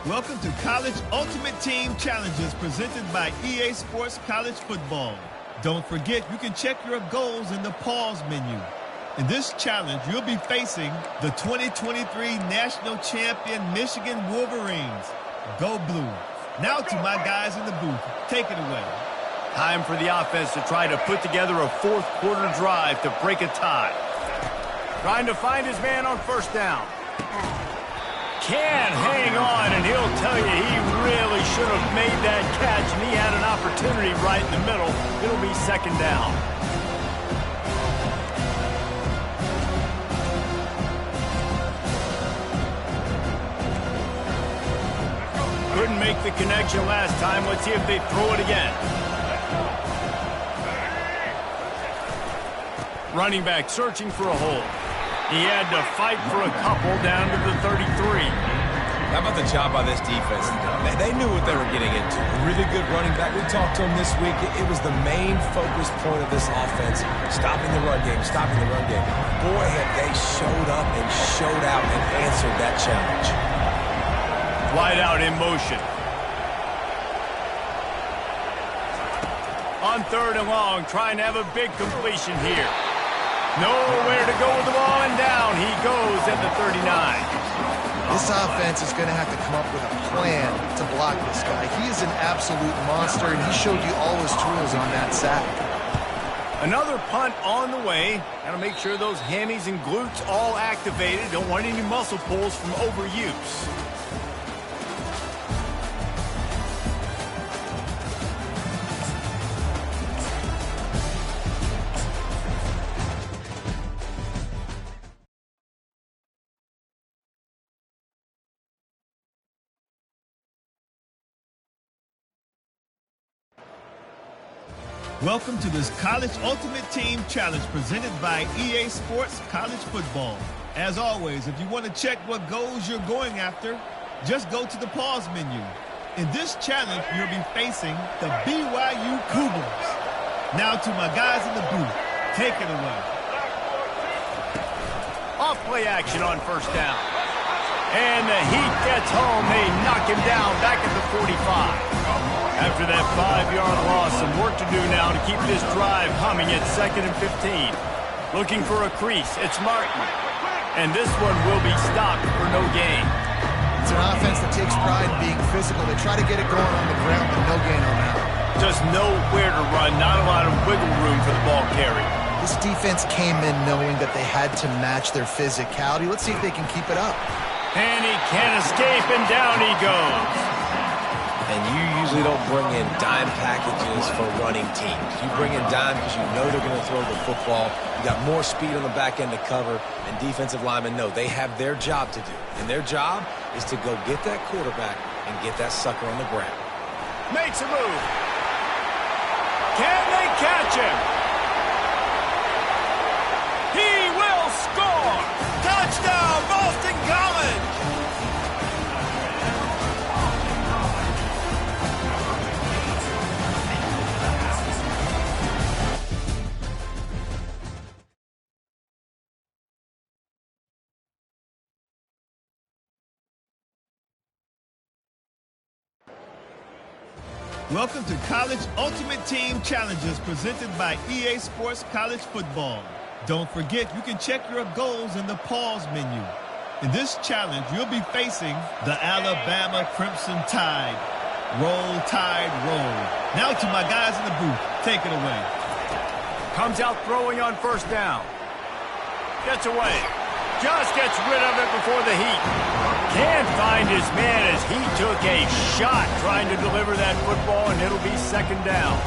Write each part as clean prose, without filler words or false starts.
Welcome to College Ultimate Team Challenges presented by EA Sports College Football. Don't forget, you can check your goals in the pause menu. In this challenge, you'll be facing the 2023 National Champion Michigan Wolverines. Go Blue. Now to my guys in the booth. Take it away. Time for the offense to try to put together a fourth quarter drive to break a tie. Trying to find his man on first down. Can't hang on, and he'll tell you he really should have made that catch, and he had an opportunity right in the middle. It'll be second down. Couldn't make the connection last time. Let's see if they throw it again. Running back searching for a hole. He had to fight for a couple down to the 33. How about the job by this defense? They knew what they were getting into. A really good running back. We talked to him this week. It was the main focus point of this offense. Stopping the run game, stopping the run game. Boy, have they showed up and showed out and answered that challenge. Wide out in motion. On third and long, trying to have a big completion here. Nowhere to go with the ball, and down he goes at the 39. This offense is going to have to come up with a plan to block this guy. He is an absolute monster, and he showed you all his tools on that sack. Another punt on the way. Got to make sure those hammies and glutes all activated. Don't want any muscle pulls from overuse. Welcome to this College Ultimate Team Challenge presented by EA Sports College Football. As always, if you want to check what goals you're going after, just go to the pause menu. In this challenge, you'll be facing the BYU Cougars. Now to my guys in the booth. Take it away. Off play action on first down. And the heat gets home. They knock him down back at the 45. After that 5-yard loss, some work to do now to keep this drive humming at 2nd and 15. Looking for a crease. It's Martin. And this one will be stopped for no gain. It's an offense that takes pride in being physical. They try to get it going on the ground, but no gain on that. Just nowhere to run, not a lot of wiggle room for the ball carrier. This defense came in knowing that they had to match their physicality. Let's see if they can keep it up. And he can't escape, and down he goes. And you usually don't bring in dime packages for running teams. You bring in dime because you know they're going to throw the football. You got more speed on the back end to cover, and defensive linemen know they have their job to do. And their job is to go get that quarterback and get that sucker on the ground. Makes a move. Can they catch him? He will score! Touchdown, Boston College! Welcome to College Ultimate Team Challenges presented by EA Sports College Football. Don't forget, you can check your goals in the pause menu. In this challenge, you'll be facing the Alabama Crimson Tide. Roll, Tide, roll. Now to my guys in the booth. Take it away. Comes out throwing on first down. Gets away. Just gets rid of it before the heat. Can't find his man as he took a shot trying to deliver that football, and it'll be second down.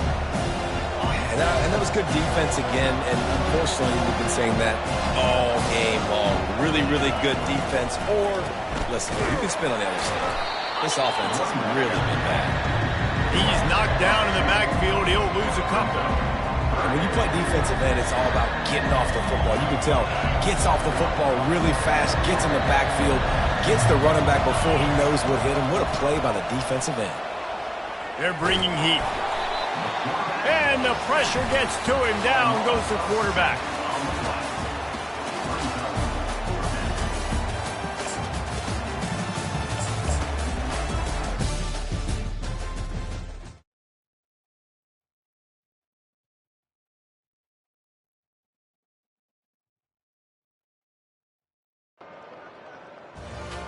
And that was good defense again, and unfortunately we've been saying that all game long. Really, really good defense. Or, listen, you can spin on the other side. This offense has really been bad. He's knocked down in the backfield. He'll lose a couple. And when you play defensive end, it's all about getting off the football. You can tell, gets off the football really fast, gets in the backfield, gets the running back before he knows what hit him. What a play by the defensive end. They're bringing heat. And the pressure gets to him. Down goes the quarterback.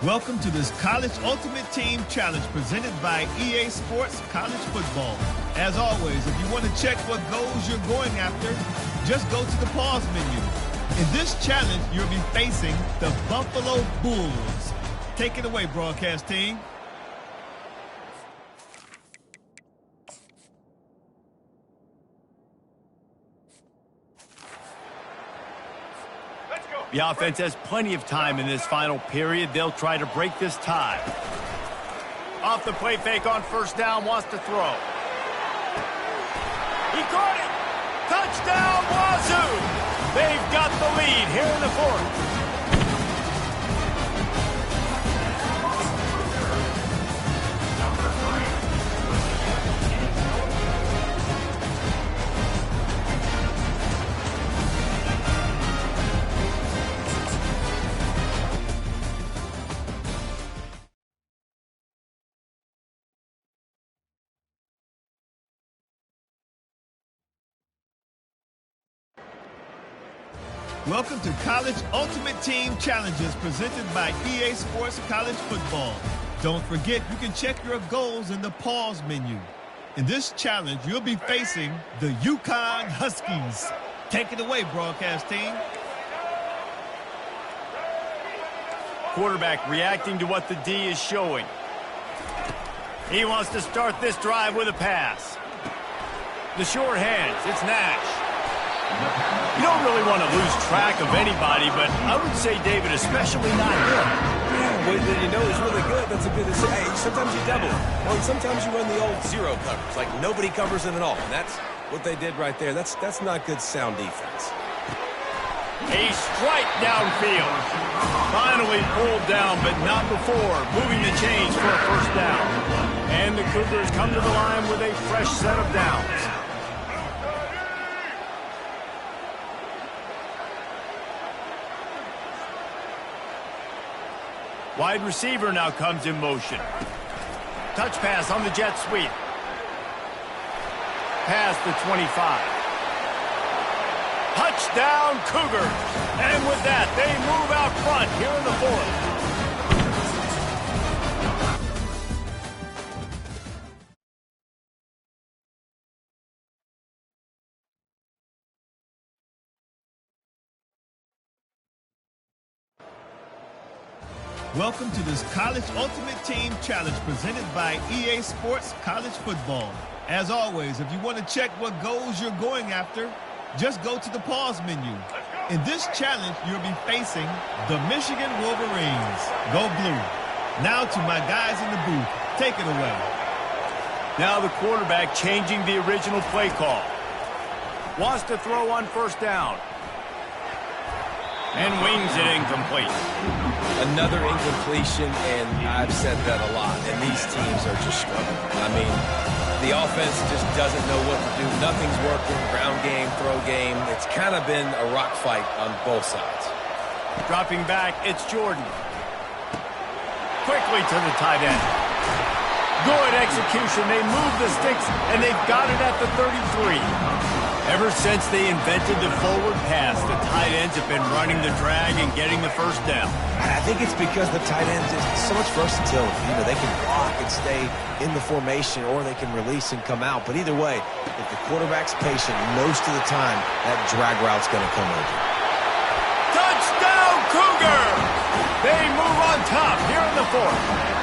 Welcome to this College Ultimate Team Challenge presented by EA Sports College Football. As always, if you want to check what goals you're going after, just go to the pause menu. In this challenge, you'll be facing the Buffalo Bulls. Take it away, broadcast team. The offense has plenty of time in this final period. They'll try to break this tie. Off the play fake on first down, wants to throw. He caught it! Touchdown, Wazoo! They've got the lead here in the fourth. Welcome to College Ultimate Team Challenges presented by EA Sports College Football. Don't forget, you can check your goals in the pause menu. In this challenge, you'll be facing the UConn Huskies. Take it away, broadcast team. Quarterback reacting to what the D is showing. He wants to start this drive with a pass. The short hands, it's Nash. You don't really want to lose track of anybody, but I would say, David, especially not him. Yeah, when you know he's really good, that's a good to say. Hey, sometimes you double it. Or sometimes you run the old zero coverage, like nobody covers him at all. And that's what they did right there. That's not good sound defense. A strike downfield. Finally pulled down, but not before moving the chains for a first down. And the Cougars come to the line with a fresh set of downs. Wide receiver now comes in motion. Touch pass on the jet sweep. Pass the 25. Touchdown, Cougars. And with that, they move out front here in the fourth. Welcome to this College Ultimate Team Challenge presented by EA Sports College Football. As always, if you want to check what goals you're going after, just go to the pause menu. In this challenge, you'll be facing the Michigan Wolverines. Go blue. Now to my guys in the booth. Take it away. Now the quarterback changing the original play call. Wants to throw on first down. And wings it incomplete. Another incompletion, and I've said that a lot, and these teams are just struggling. I mean, the offense just doesn't know what to do. Nothing's working. Ground game, throw game. It's kind of been a rock fight on both sides. Dropping back, it's Jordan. Quickly to the tight end. Good execution. They move the sticks, and they've got it at the 33. Ever since they invented the forward pass, the tight ends have been running the drag and getting the first down. I think it's because the tight ends is so much versatility. You know, they can block and stay in the formation, or they can release and come out. But either way, if the quarterback's patient, most of the time, that drag route's going to come over. Touchdown, Cougar! They move on top here in the fourth.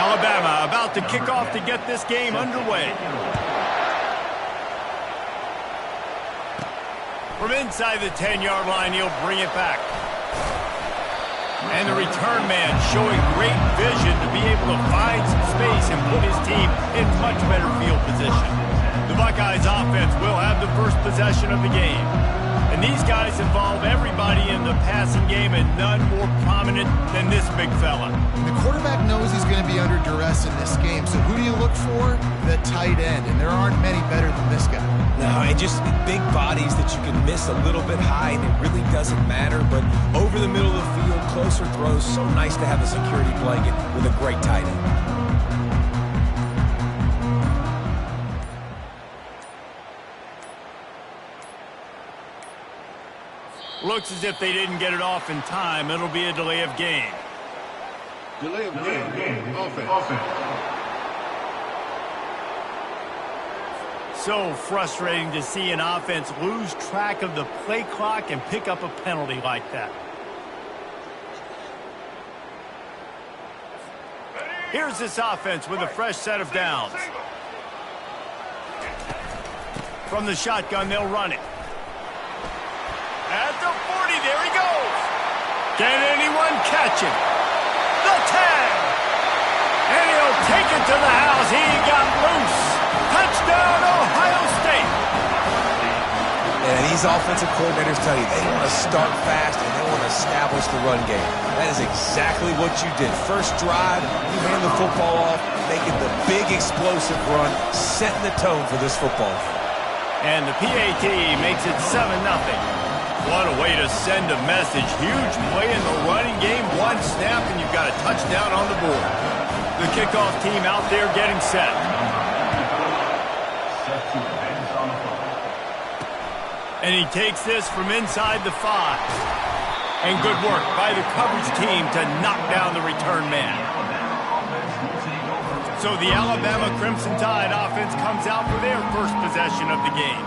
Alabama about to kick off to get this game underway. From inside the 10-yard line, he'll bring it back. And the return man showing great vision to be able to find some space and put his team in much better field position. The Buckeyes offense will have the first possession of the game. And these guys involve everybody in the passing game, and none more prominent than this big fella. The quarterback knows he's going to be under duress in this game, so who do you look for? The tight end, and there aren't many better than this guy. No, and just big bodies that you can miss a little bit high, and it really doesn't matter. But over the middle of the field, closer throws, so nice to have a security blanket with a great tight end. Looks as if they didn't get it off in time. It'll be a delay of game. Delay of game. Offense. So frustrating to see an offense lose track of the play clock and pick up a penalty like that. Here's this offense with a fresh set of downs. From the shotgun, they'll run it. At the 40, there he goes. Can anyone catch him? The tag. And he'll take it to the house. He got loose. Touchdown, Ohio State. And these offensive coordinators tell you they want to start fast and they want to establish the run game. That is exactly what you did. First drive, you hand the football off, making the big explosive run, setting the tone for this football. And the PAT makes it 7-0. What a way to send a message. Huge play in the running game. One snap and you've got a touchdown on the board. The kickoff team out there getting set. And he takes this from inside the 5. And good work by the coverage team to knock down the return man. So the Alabama Crimson Tide offense comes out for their first possession of the game.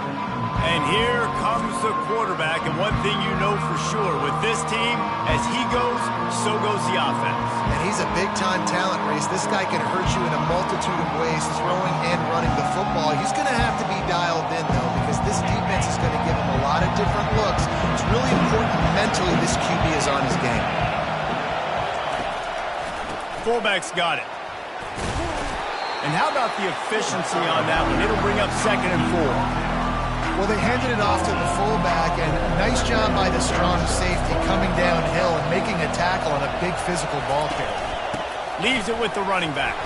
And here comes the quarterback, and one thing you know for sure, with this team, as he goes, so goes the offense. And he's a big-time talent, Reese. This guy can hurt you in a multitude of ways, throwing and running the football. He's going to have to be dialed in, though, because this defense is going to give him a lot of different looks. It's really important mentally this QB is on his game. Fullback's got it. And how about the efficiency on that one? It'll bring up 2nd and 4. Well, they handed it off to the fullback, and nice job by the strong safety coming downhill and making a tackle on a big physical ball carrier. Leaves it with the running back.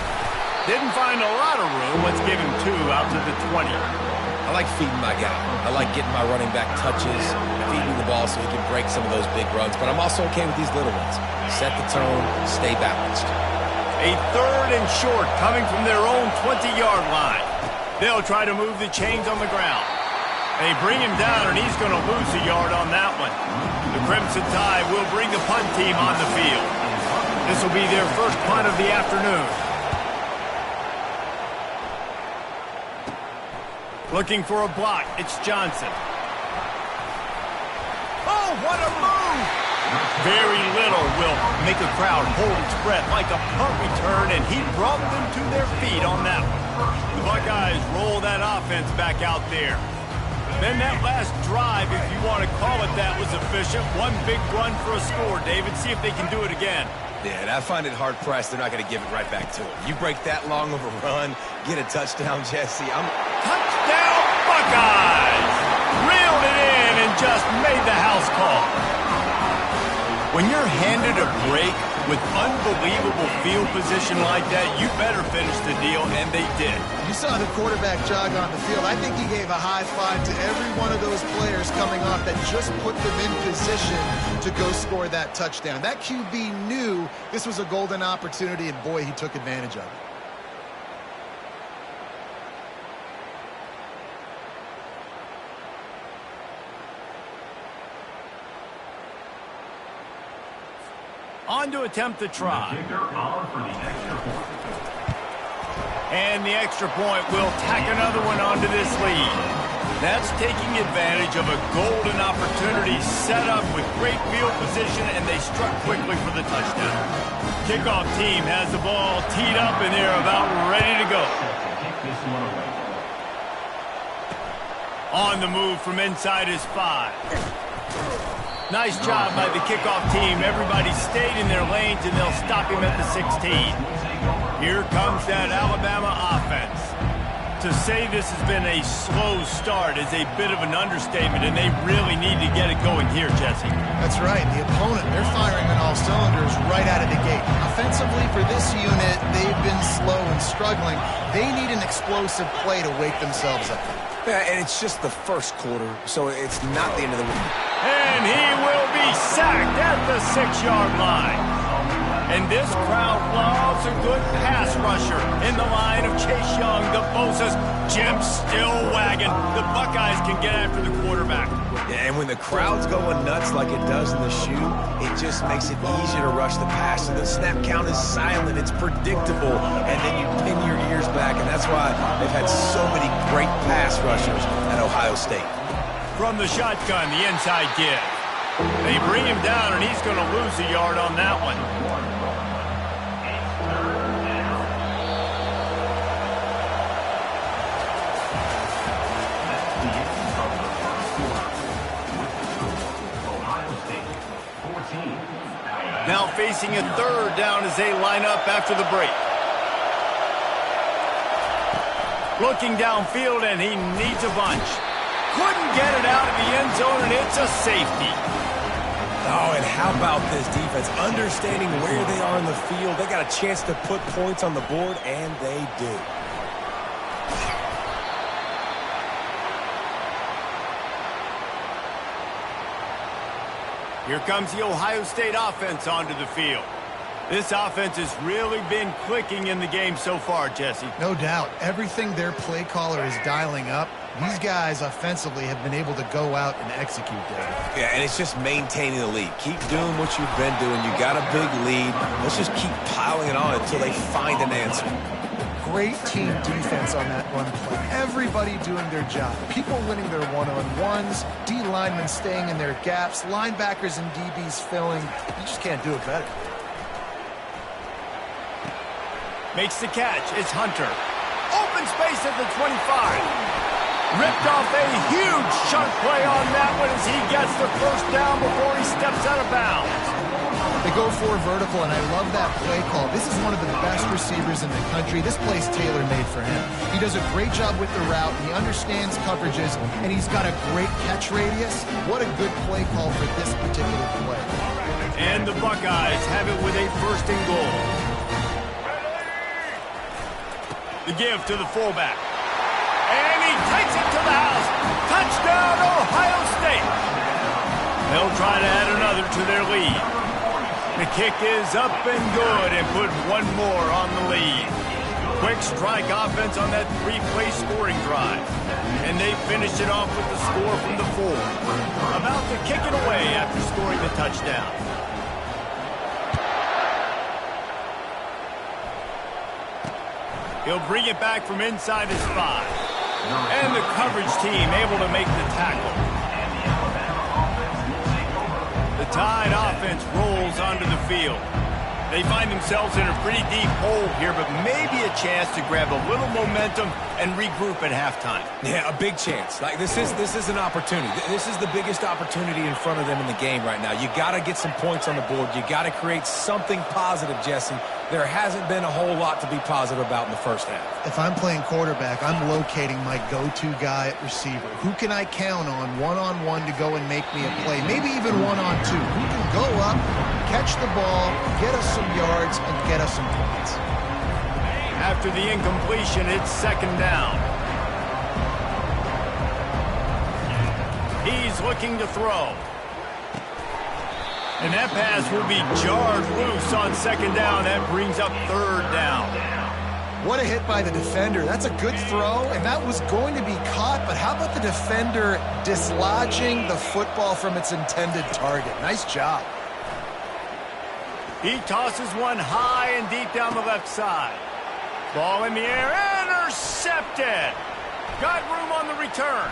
Didn't find a lot of room. Let's give him 2 out to the 20. I like feeding my guy. I like getting my running back touches, feeding the ball so he can break some of those big runs. But I'm also okay with these little ones. Set the tone, stay balanced. A 3rd and short coming from their own 20-yard line. They'll try to move the chains on the ground. They bring him down, and he's going to lose a yard on that one. The Crimson Tide will bring the punt team on the field. This will be their first punt of the afternoon. Looking for a block. It's Johnson. Oh, what a move! Very little will make a crowd hold its breath like a punt return, and he brought them to their feet on that one. The Buckeyes roll that offense back out there. Then that last drive, if you want to call it that, was efficient. One big run for a score, David. See if they can do it again. Yeah, and I find it hard-pressed they're not going to give it right back to him. You break that long of a run, get a touchdown, Jesse. Touchdown, Buckeyes! Reeled it in and just made the house call. When you're handed a break with unbelievable field position like that, you better finish the deal, and they did. You saw the quarterback jog on the field. I think he gave a high five to every one of those players coming off that just put them in position to go score that touchdown. That QB knew this was a golden opportunity, and boy, he took advantage of it. On to attempt the try. And the extra point will tack another one onto this lead. That's taking advantage of a golden opportunity set up with great field position, and they struck quickly for the touchdown. Kickoff team has the ball teed up, and they're about ready to go. On the move from inside his 5. Nice job by the kickoff team. Everybody stayed in their lanes, and they'll stop him at the 16. Here comes that Alabama offense. To say this has been a slow start is a bit of an understatement, and they really need to get it going here, Jesse. That's right. The opponent, they're firing on all cylinders right out of the gate. Offensively, for this unit, they've been slow and struggling. They need an explosive play to wake themselves up. Yeah, and it's just the first quarter, so it's not the end of the week. And he will be sacked at the 6-yard line. And this crowd loves a good pass rusher in the line of Chase Young, the Bosa's, Jim Stillwagon. The Buckeyes can get after the quarterback. Yeah, and when the crowd's going nuts like it does in the shoe, it just makes it easier to rush the pass. So the snap count is silent, it's predictable, and then you pin your ears back, and that's why they've had so many great pass rushers at Ohio State. From the shotgun, the inside give. They bring him down, and he's going to lose a yard on that one. Now facing a 3rd down as they line up after the break. Looking downfield, and he needs a bunch. Couldn't get it out of the end zone, and it's a safety. Oh, and how about this defense? Understanding where they are in the field. They got a chance to put points on the board, and they do. Here comes the Ohio State offense onto the field. This offense has really been clicking in the game so far, Jesse. No doubt. Everything their play caller is dialing up, these guys offensively have been able to go out and execute there. Yeah, and it's just maintaining the lead. Keep doing what you've been doing. You got a big lead. Let's just keep piling it on until they find an answer. Great team defense on that run play. Everybody doing their job. People winning their one-on-ones, D linemen staying in their gaps, linebackers and DBs filling. You just can't do it better. Makes the catch. It's Hunter. Open space at the 25. Ripped off a huge chunk play on that one as he gets the first down before he steps out of bounds. They go for vertical, and I love that play call. This is one of the best receivers in the country. This play's tailor-made for him. He does a great job with the route. He understands coverages, and he's got a great catch radius. What a good play call for this particular play. And the Buckeyes have it with a 1st and goal. The give to the fullback. And he takes it to the house. Touchdown, Ohio State. They'll try to add another to their lead. The kick is up and good and put one more on the lead. Quick strike offense on that 3-play scoring drive. And they finished it off with the score from the 4. About to kick it away after scoring the touchdown. He'll bring it back from inside his 5. And the coverage team able to make the tackle. The Tide offense rolls onto the field. They find themselves in a pretty deep hole here, but maybe a chance to grab a little momentum and regroup at halftime. Yeah, a big chance. Like this is an opportunity. This is the biggest opportunity in front of them in the game right now. You got to get some points on the board. You got to create something positive, Jesse. There hasn't been a whole lot to be positive about in the first half. If I'm playing quarterback, I'm locating my go-to guy at receiver. Who can I count on one-on-one to go and make me a play? Maybe even one-on-two. Who can go up, catch the ball, get us some yards, and get us some points? After the incompletion, it's 2nd down. He's looking to throw. And that pass will be jarred loose on 2nd down. That brings up 3rd down. What a hit by the defender. That's a good throw, and that was going to be caught, but how about the defender dislodging the football from its intended target? Nice job. He tosses one high and deep down the left side. Ball in the air, intercepted. Got room on the return.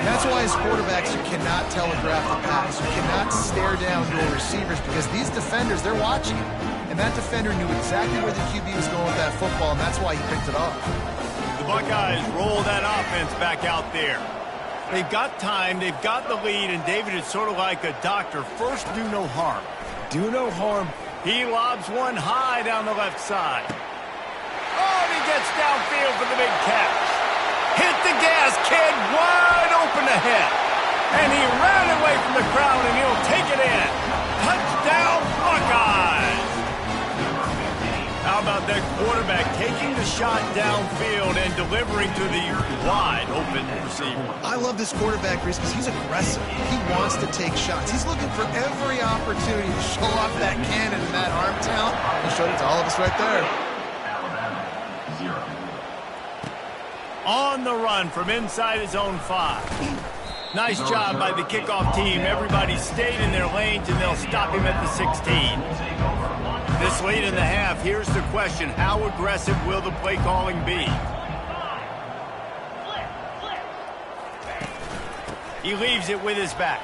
And that's why as quarterbacks, you cannot telegraph the pass. You cannot stare down your receivers because these defenders, they're watching you. And that defender knew exactly where the QB was going with that football, and that's why he picked it off. The Buckeyes roll that offense back out there. They've got time, they've got the lead, and David is sort of like a doctor. First, do no harm. Do no harm. He lobs one high down the left side. Oh, and he gets downfield for the big catch. Hit the gas, kid, wide open ahead. And he ran away from the crowd, and he'll take it in. Touchdown, Buckeyes! How about that quarterback taking the shot downfield and delivering to the wide open receiver? I love this quarterback, Reese, because he's aggressive. He wants to take shots. He's looking for every opportunity to show off that cannon and that arm talent. He showed it to all of us right there. On the run from inside his own 5. Nice job by the kickoff team. Everybody stayed in their lanes, and they'll stop him at the 16. This late in the half, here's the question. How aggressive will the play calling be? He leaves it with his back.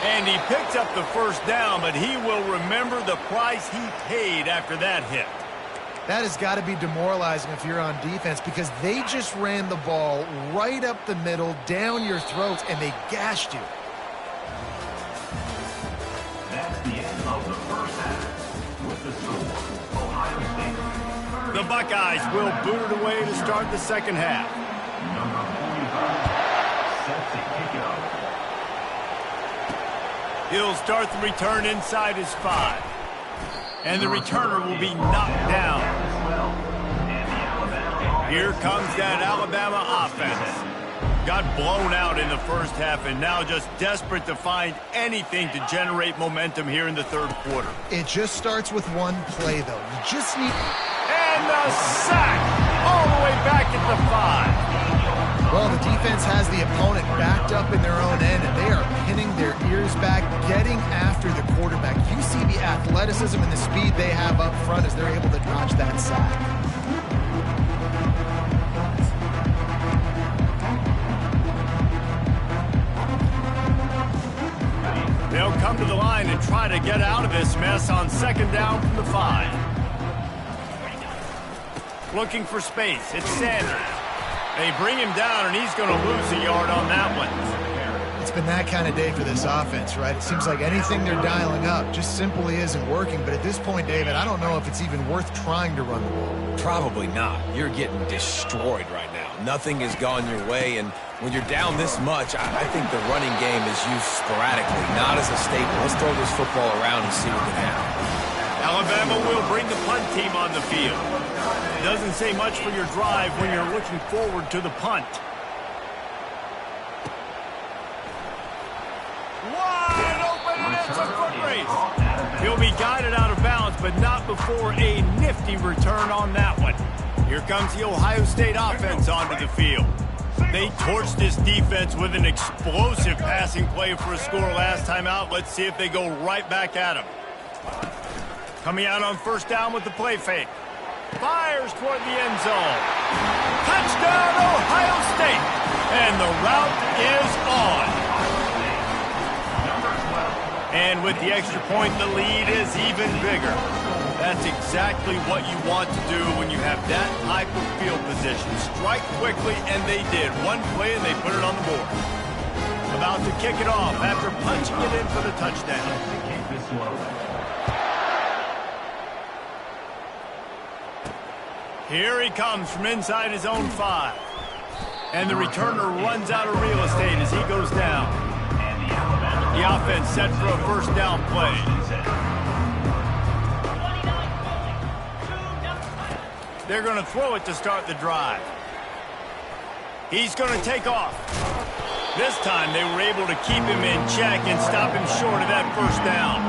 And he picks up the first down, but he will remember the price he paid after that hit. That has got to be demoralizing if you're on defense because they just ran the ball right up the middle, down your throats, and they gashed you. That's the end of the first half. With the score, Ohio State. The Buckeyes will boot it away to start the second half. Number 45 sets a kickoff. He'll start the return inside his 5. And the returner will be knocked down. Here comes that Alabama offense. Got blown out in the first half and now just desperate to find anything to generate momentum here in the third quarter. It just starts with one play, though. You just need... And the sack all the way back at the 5. Well, the defense has the opponent backed up in their own end, and they are pinning their ears back, getting after the quarterback. You see the athleticism and the speed they have up front as they're able to dodge that sack. They'll come to the line and try to get out of this mess on second down from the 5. Looking for space. It's Sanders. They bring him down, and he's going to lose a yard on that one. It's been that kind of day for this offense, right? It seems like anything they're dialing up just simply isn't working. But at this point, David, I don't know if it's even worth trying to run the ball. Probably not. You're getting destroyed right now. Nothing has gone your way, and when you're down this much, I think the running game is used sporadically, not as a staple. Let's throw this football around and see what can happen. Alabama will bring the punt team on the field. It doesn't say much for your drive when you're looking forward to the punt. Wide open, and it's a foot race. He'll be guided out of bounds, but not before a nifty return on that one. Here comes the Ohio State offense onto the field. They torched this defense with an explosive passing play for a score last time out. Let's see if they go right back at him. Coming out on first down with the play fake. Fires toward the end zone. Touchdown, Ohio State. And the route is on. And with the extra point, the lead is even bigger. That's exactly what you want to do when you have that type of field position. Strike quickly, and they did. One play, and they put it on the board. About to kick it off after punching it in for the touchdown. Here he comes from inside his own 5. And the returner runs out of real estate as he goes down. The offense set for a first down play. They're going to throw it to start the drive. He's going to take off. This time they were able to keep him in check and stop him short of that first down.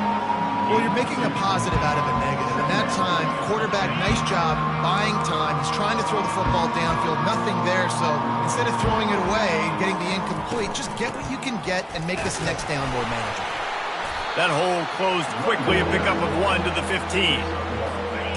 Well, you're making a positive out of a negative. And that time, quarterback, nice job, buying time. He's trying to throw the football downfield, nothing there. So instead of throwing it away and getting the incomplete, just get what you can get and make this next down more manageable. That hole closed quickly, a pickup of 1 to the 15.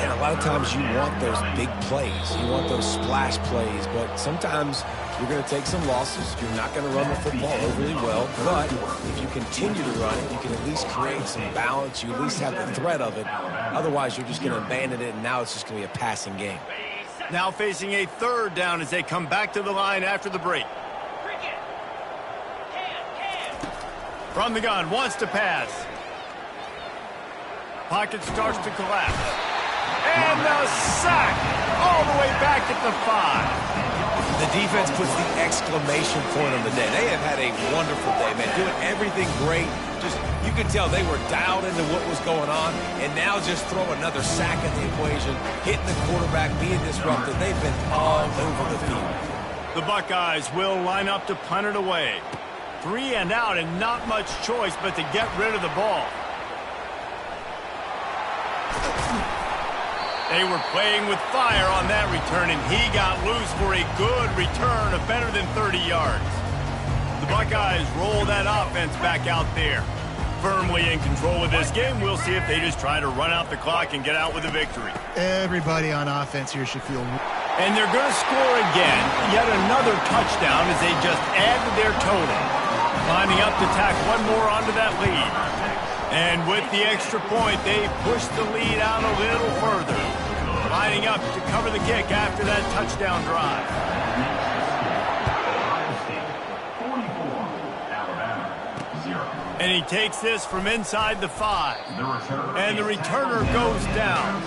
And a A lot of times you want those big plays. You want those splash plays, but sometimes you're going to take some losses. You're not going to run the football overly well, but if you continue to run it, you can at least create some balance. You at least have the threat of it. Otherwise, you're just going to abandon it, and now it's just going to be a passing game. Now facing a third down as they come back to the line after the break. From the gun, wants to pass. Pocket starts to collapse. And the sack all the way back at the 5. The defense puts the exclamation point on the day. They have had a wonderful day, man. Doing everything great. Just, you could tell they were dialed into what was going on. And now just throw another sack in the equation. Hitting the quarterback, being disrupted. They've been all over the field. The Buckeyes will line up to punt it away. 3 and out and not much choice but to get rid of the ball. They were playing with fire on that return, and he got loose for a good return of better than 30 yards. The Buckeyes roll that offense back out there. Firmly in control of this game. We'll see if they just try to run out the clock and get out with a victory. Everybody on offense here should feel... And they're going to score again. Yet another touchdown as they just add to their total. Climbing up to tack one more onto that lead. And with the extra point, they push the lead out a little further. Lining up to cover the kick after that touchdown drive. And he takes this from inside the 5. And the returner goes down.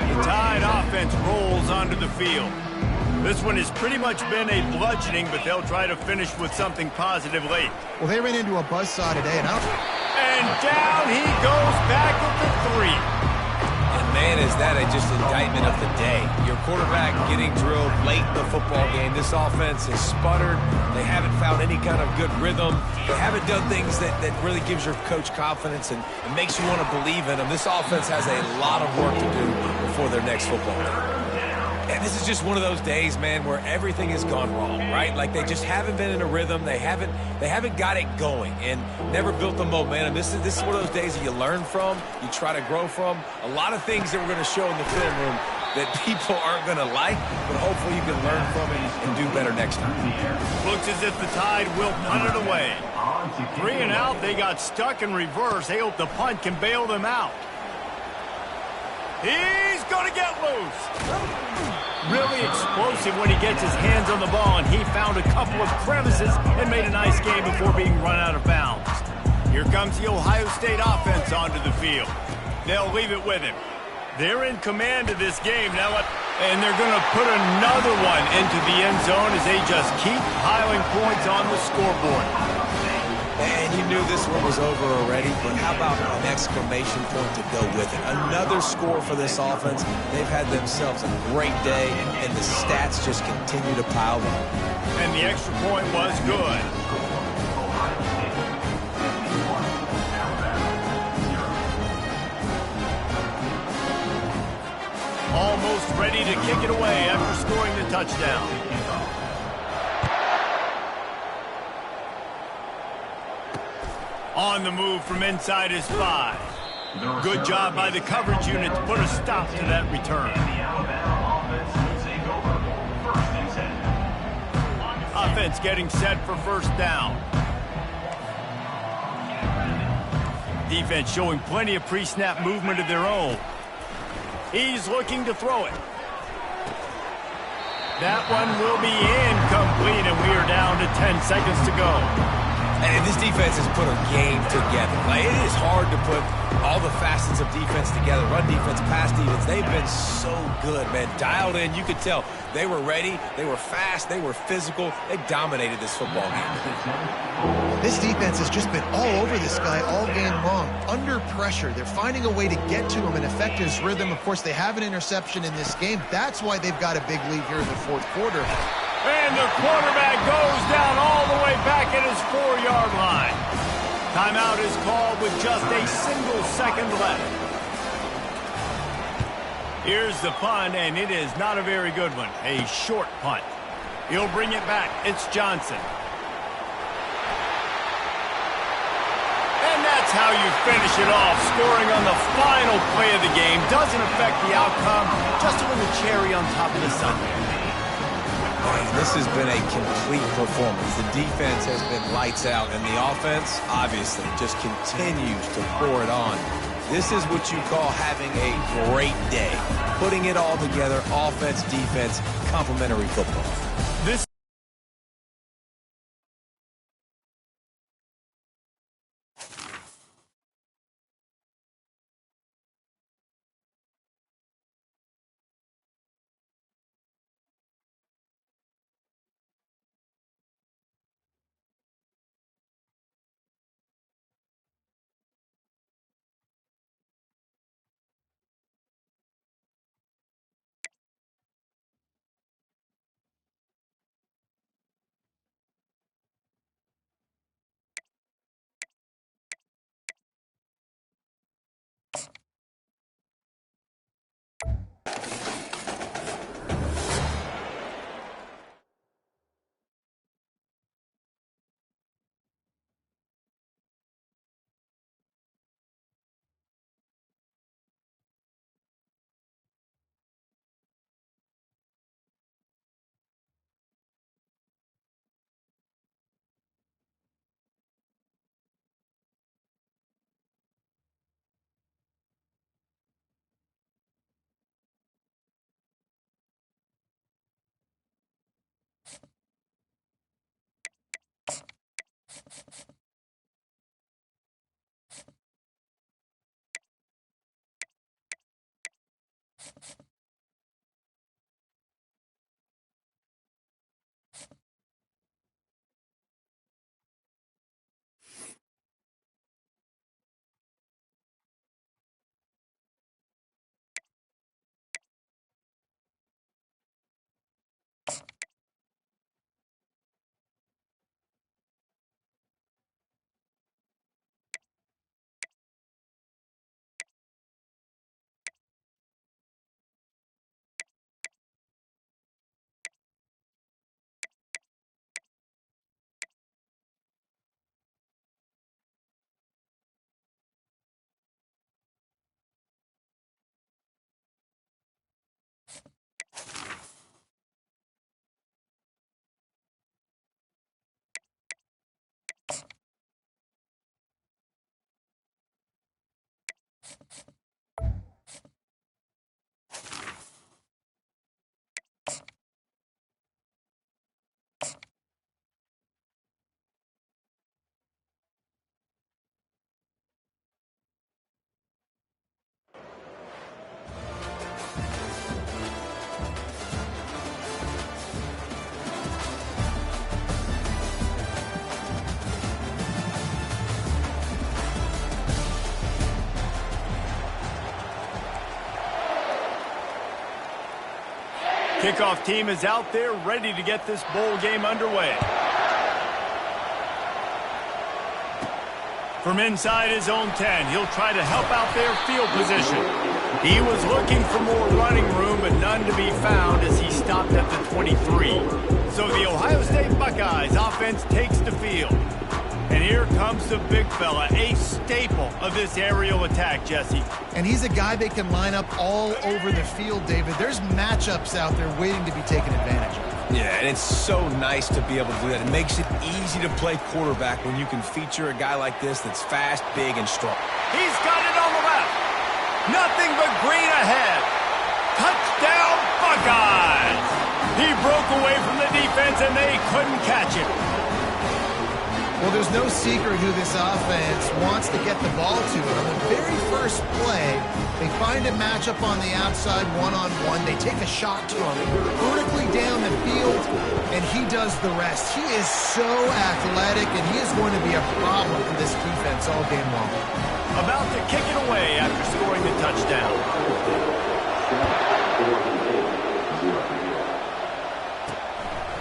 The Tide offense rolls onto the field. This one has pretty much been a bludgeoning, but they'll try to finish with something positive late. Well, they ran into a buzzsaw today, and down he goes back at the 3. And man, is that just indictment of the day. Your quarterback getting drilled late in the football game. This offense has sputtered. They haven't found any kind of good rhythm. They haven't done things that really gives your coach confidence and makes you want to believe in them. This offense has a lot of work to do before their next football game. And this is just one of those days, man, where everything has gone wrong, right? Like they just haven't been in a rhythm. They haven't got it going and never built the momentum. This is one of those days that you learn from, you try to grow from. A lot of things that we're going to show in the film room that people aren't going to like, but hopefully you can learn from it and do better next time. Looks as if the Tide will punt it away. 3 and out, they got stuck in reverse. They hope the punt can bail them out. He's going to get loose. Really explosive when he gets his hands on the ball, and he found a couple of crevices and made a nice game before being run out of bounds. Here comes the Ohio State offense onto the field. They'll leave it with him. They're in command of this game now, and they're going to put another one into the end zone as they just keep piling points on the scoreboard. And you knew this one was over already, but how about an exclamation point to go with it? Another score for this offense. They've had themselves a great day, and the stats just continue to pile up. And the extra point was good. Almost ready to kick it away after scoring the touchdown. On the move from inside his 5. Good job by the coverage unit to put a stop to that return. Offense getting set for first down. Defense showing plenty of pre-snap movement of their own. He's looking to throw it. That one will be incomplete, and we are down to 10 seconds to go. And this defense has put a game together. Like, it is hard to put all the facets of defense together. Run defense, pass defense. They've been so good, man. Dialed in. You could tell they were ready. They were fast. They were physical. They dominated this football game. This defense has just been all over this guy all game long. Under pressure. They're finding a way to get to him and affect his rhythm. Of course, they have an interception in this game. That's why they've got a big lead here in the fourth quarter. And the quarterback goes down all the way back at his 4-yard line. Timeout is called with just a single second left. Here's the punt, and it is not a very good one. A short punt. He'll bring it back. It's Johnson. And that's That's how you finish it off. Scoring on the final play of the game doesn't affect the outcome, just a little cherry on top of the sundae. This has been a complete performance. The defense has been lights out, and the offense, obviously, just continues to pour it on. This is what you call having a great day. Putting it all together, offense, defense, complementary football. This kickoff team is out there ready to get this bowl game underway. From inside his own 10, he'll try to help out their field position. He was looking for more running room, but none to be found as he stopped at the 23. So the Ohio State Buckeyes offense takes the field. And here comes the big fella, a staple of this aerial attack, Jesse. And he's a guy they can line up all over the field, David. There's matchups out there waiting to be taken advantage of. Yeah, and it's so nice to be able to do that. It makes it easy to play quarterback when you can feature a guy like this that's fast, big, and strong. He's got it on the left. Nothing but green ahead. Touchdown, Buckeyes! He broke away from the defense, and they couldn't catch him. Well, there's no secret who this offense wants to get the ball to. On the very first play, they find a matchup on the outside one-on-one. They take a shot to him vertically down the field, and he does the rest. He is so athletic, and he is going to be a problem for this defense all game long. About to kick it away after scoring the touchdown.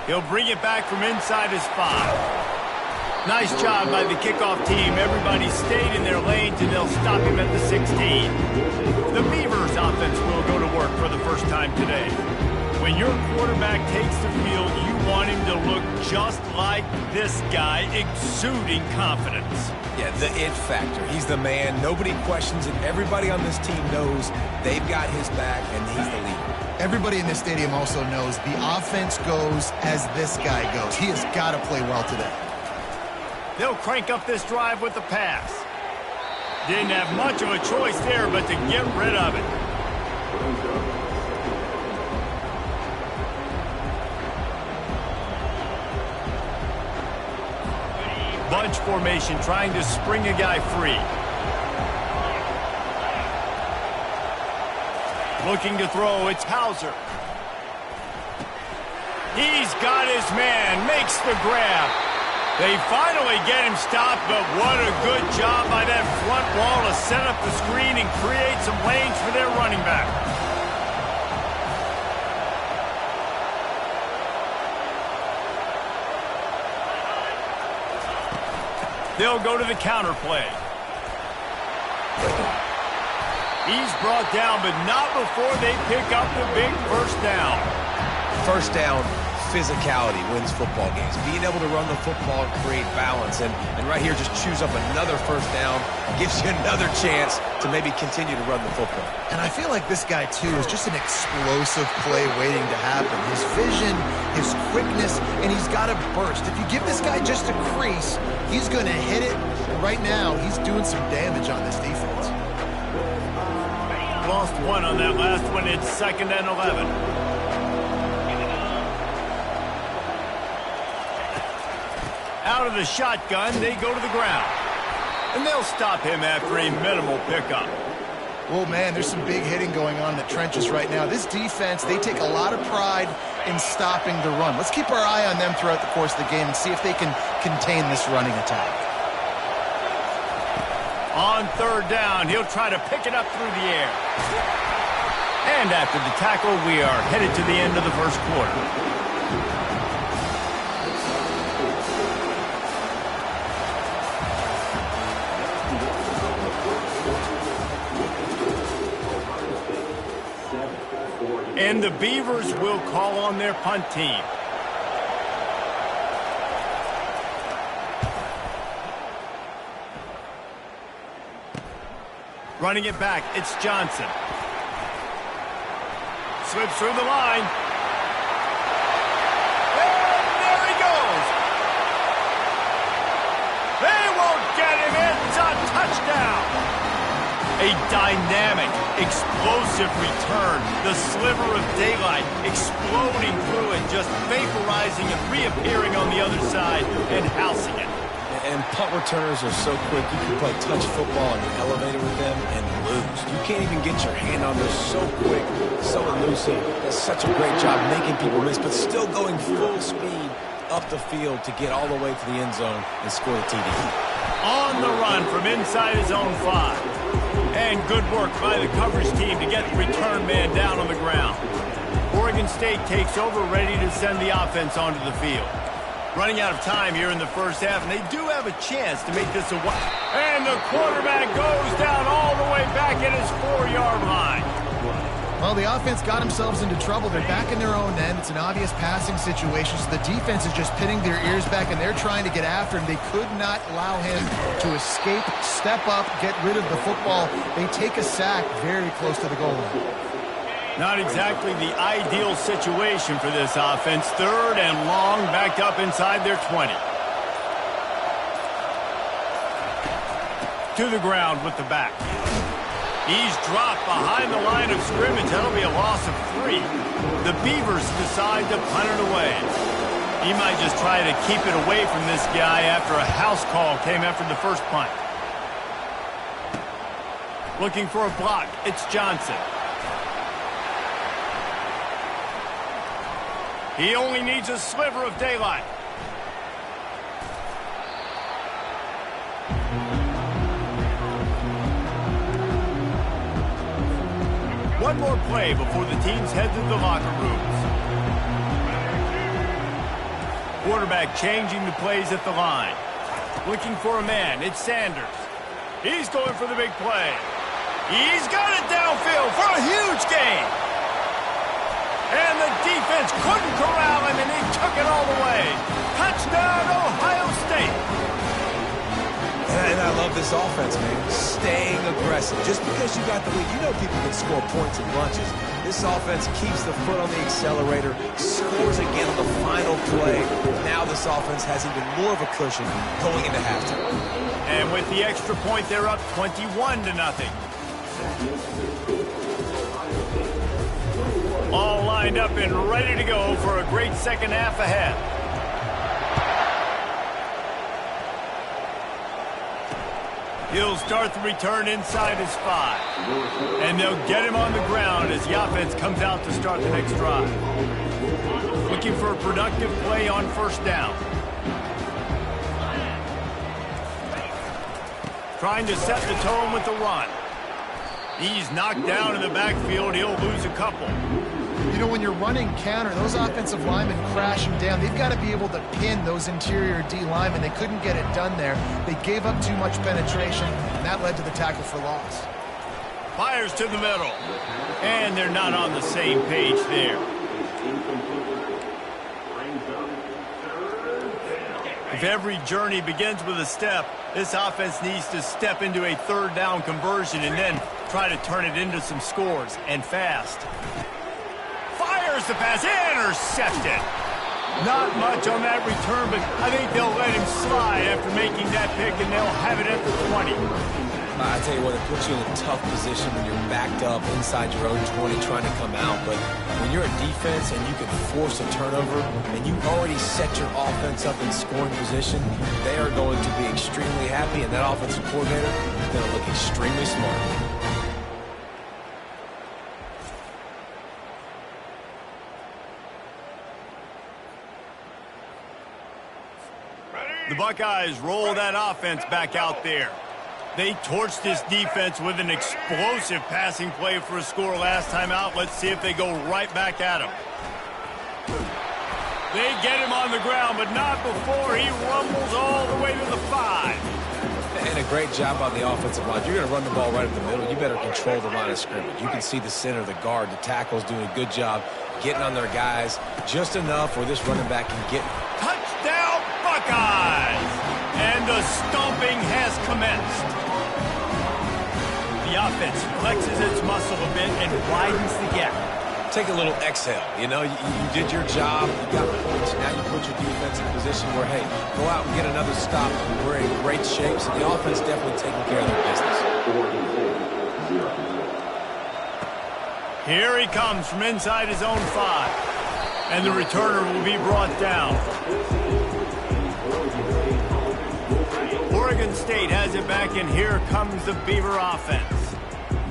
He'll bring it back from inside his 5. Nice job by the kickoff team. Everybody stayed in their lanes, and they'll stop him at the 16. The Beavers offense will go to work for the first time today. When your quarterback takes the field, you want him to look just like this guy, exuding confidence. Yeah, the it factor. He's the man. Nobody questions it. Everybody on this team knows they've got his back, and he's the leader. Everybody in this stadium also knows the offense goes as this guy goes. He has got to play well today. They'll crank up this drive with the pass. Didn't have much of a choice there, but to get rid of it. Bunch formation, trying to spring a guy free. Looking to throw, it's Hauser. He's got his man, makes the grab. They finally get him stopped, but what a good job by that front wall to set up the screen and create some lanes for their running back. They'll go to the counter play. He's brought down, but not before they pick up the big first down. First down, physicality wins football games. Being able to run the football and create balance. And right here, just choose up another first down. Gives you another chance to maybe continue to run the football. And I feel like this guy, too, is just an explosive play waiting to happen. His vision, his quickness, and he's got a burst. If you give this guy just a crease, he's going to hit it. And right now, he's doing some damage on this defense. Lost one on that last one. It's 2nd and 11. Out of the shotgun, they go to the ground. And they'll stop him after a minimal pickup. Oh, man, there's some big hitting going on in the trenches right now. This defense, they take a lot of pride in stopping the run. Let's keep our eye on them throughout the course of the game and see if they can contain this running attack. On 3rd down, he'll try to pick it up through the air. And after the tackle, we are headed to the end of the first quarter. And the Beavers will call on their punt team. Running it back, it's Johnson. Slips through the line. And there he goes. They won't get him. It's a touchdown. A dynamic, explosive return. The sliver of daylight exploding through it, just vaporizing and reappearing on the other side and housing it. And punt returners are so quick. You can play touch football in the elevator with them and lose. You can't even get your hand on this. So quick, so elusive. That's such a great job making people miss, but still going full speed up the field to get all the way to the end zone and score the TD. On the run from inside his own 5. And good work by the coverage team to get the return man down on the ground. Oregon State takes over, ready to send the offense onto the field. Running out of time here in the first half, and they do have a chance to make this a one. And the quarterback goes down all the way back at his 4-yard line. Well, the offense got themselves into trouble. They're back in their own end. It's an obvious passing situation, so the defense is just pinning their ears back, and they're trying to get after him. They could not allow him to escape, step up, get rid of the football. They take a sack very close to the goal line. Not exactly the ideal situation for this offense. 3rd and long, backed up inside their 20. To the ground with the back. He's dropped behind the line of scrimmage. That'll be a loss of 3. The Beavers decide to punt it away. He might just try to keep it away from this guy after a house call came after the first punt. Looking for a block. It's Johnson. He only needs a sliver of daylight. One more play before the teams head to the locker rooms. Quarterback changing the plays at the line. Looking for a man. It's Sanders. He's going for the big play. He's got it downfield for a huge gain. And the defense Couldn't corral him, and he took it all the way. Touchdown, Ohio State. And I love this offense, man. Staying aggressive. Just because you got the lead, you know people can score points in bunches. This offense keeps the foot on the accelerator, scores again on the final play. Now this offense has even more of a cushion going into halftime. And with the extra point, they're up 21-0. All lined up and ready to go for a great second half ahead. He'll start the return inside his 5. And they'll get him on the ground as the offense comes out to start the next drive. Looking for a productive play on first down. Trying to set the tone with the run. He's knocked down in the backfield. He'll lose a couple. You know, when you're running counter, those offensive linemen crashing down, they've got to be able to pin those interior D linemen. They couldn't get it done there. They gave up too much penetration, and that led to the tackle for loss. Fires to the middle. And they're not on the same page there. If every journey begins with a step, this offense needs to step into a third down conversion and then try to turn it into some scores, and fast. Fires the pass, intercepted. Not much on that return, but I think they'll let him slide after making that pick, and they'll have it at the 20. I tell you what, it puts you in a tough position when you're backed up inside your own 20 trying to come out. But when you're a defense and you can force a turnover and you already set your offense up in scoring position, they are going to be extremely happy, and that offensive coordinator is going to look extremely smart. The Buckeyes roll that offense back out there. They torched this defense with an explosive passing play for a score last time out. Let's see if they go right back at him. They get him on the ground, but not before he rumbles all the way to the 5. And a great job on the offensive line. If you're going to run the ball right in the middle, you better control the line of scrimmage. You can see the center, the guard, the tackle's doing a good job getting on their guys just enough where this running back can get. Touchdown, Buckeyes! And the stomping has commenced. The offense flexes its muscle a bit and widens the gap. Take a little exhale. You know, you did your job. You got points. Now you put your defense in a position where, hey, go out and get another stop. We're in great shape, so the offense definitely taking care of their business. Here he comes from inside his own 5. And the returner will be brought down. Oregon State has it back, and here comes the Beaver offense.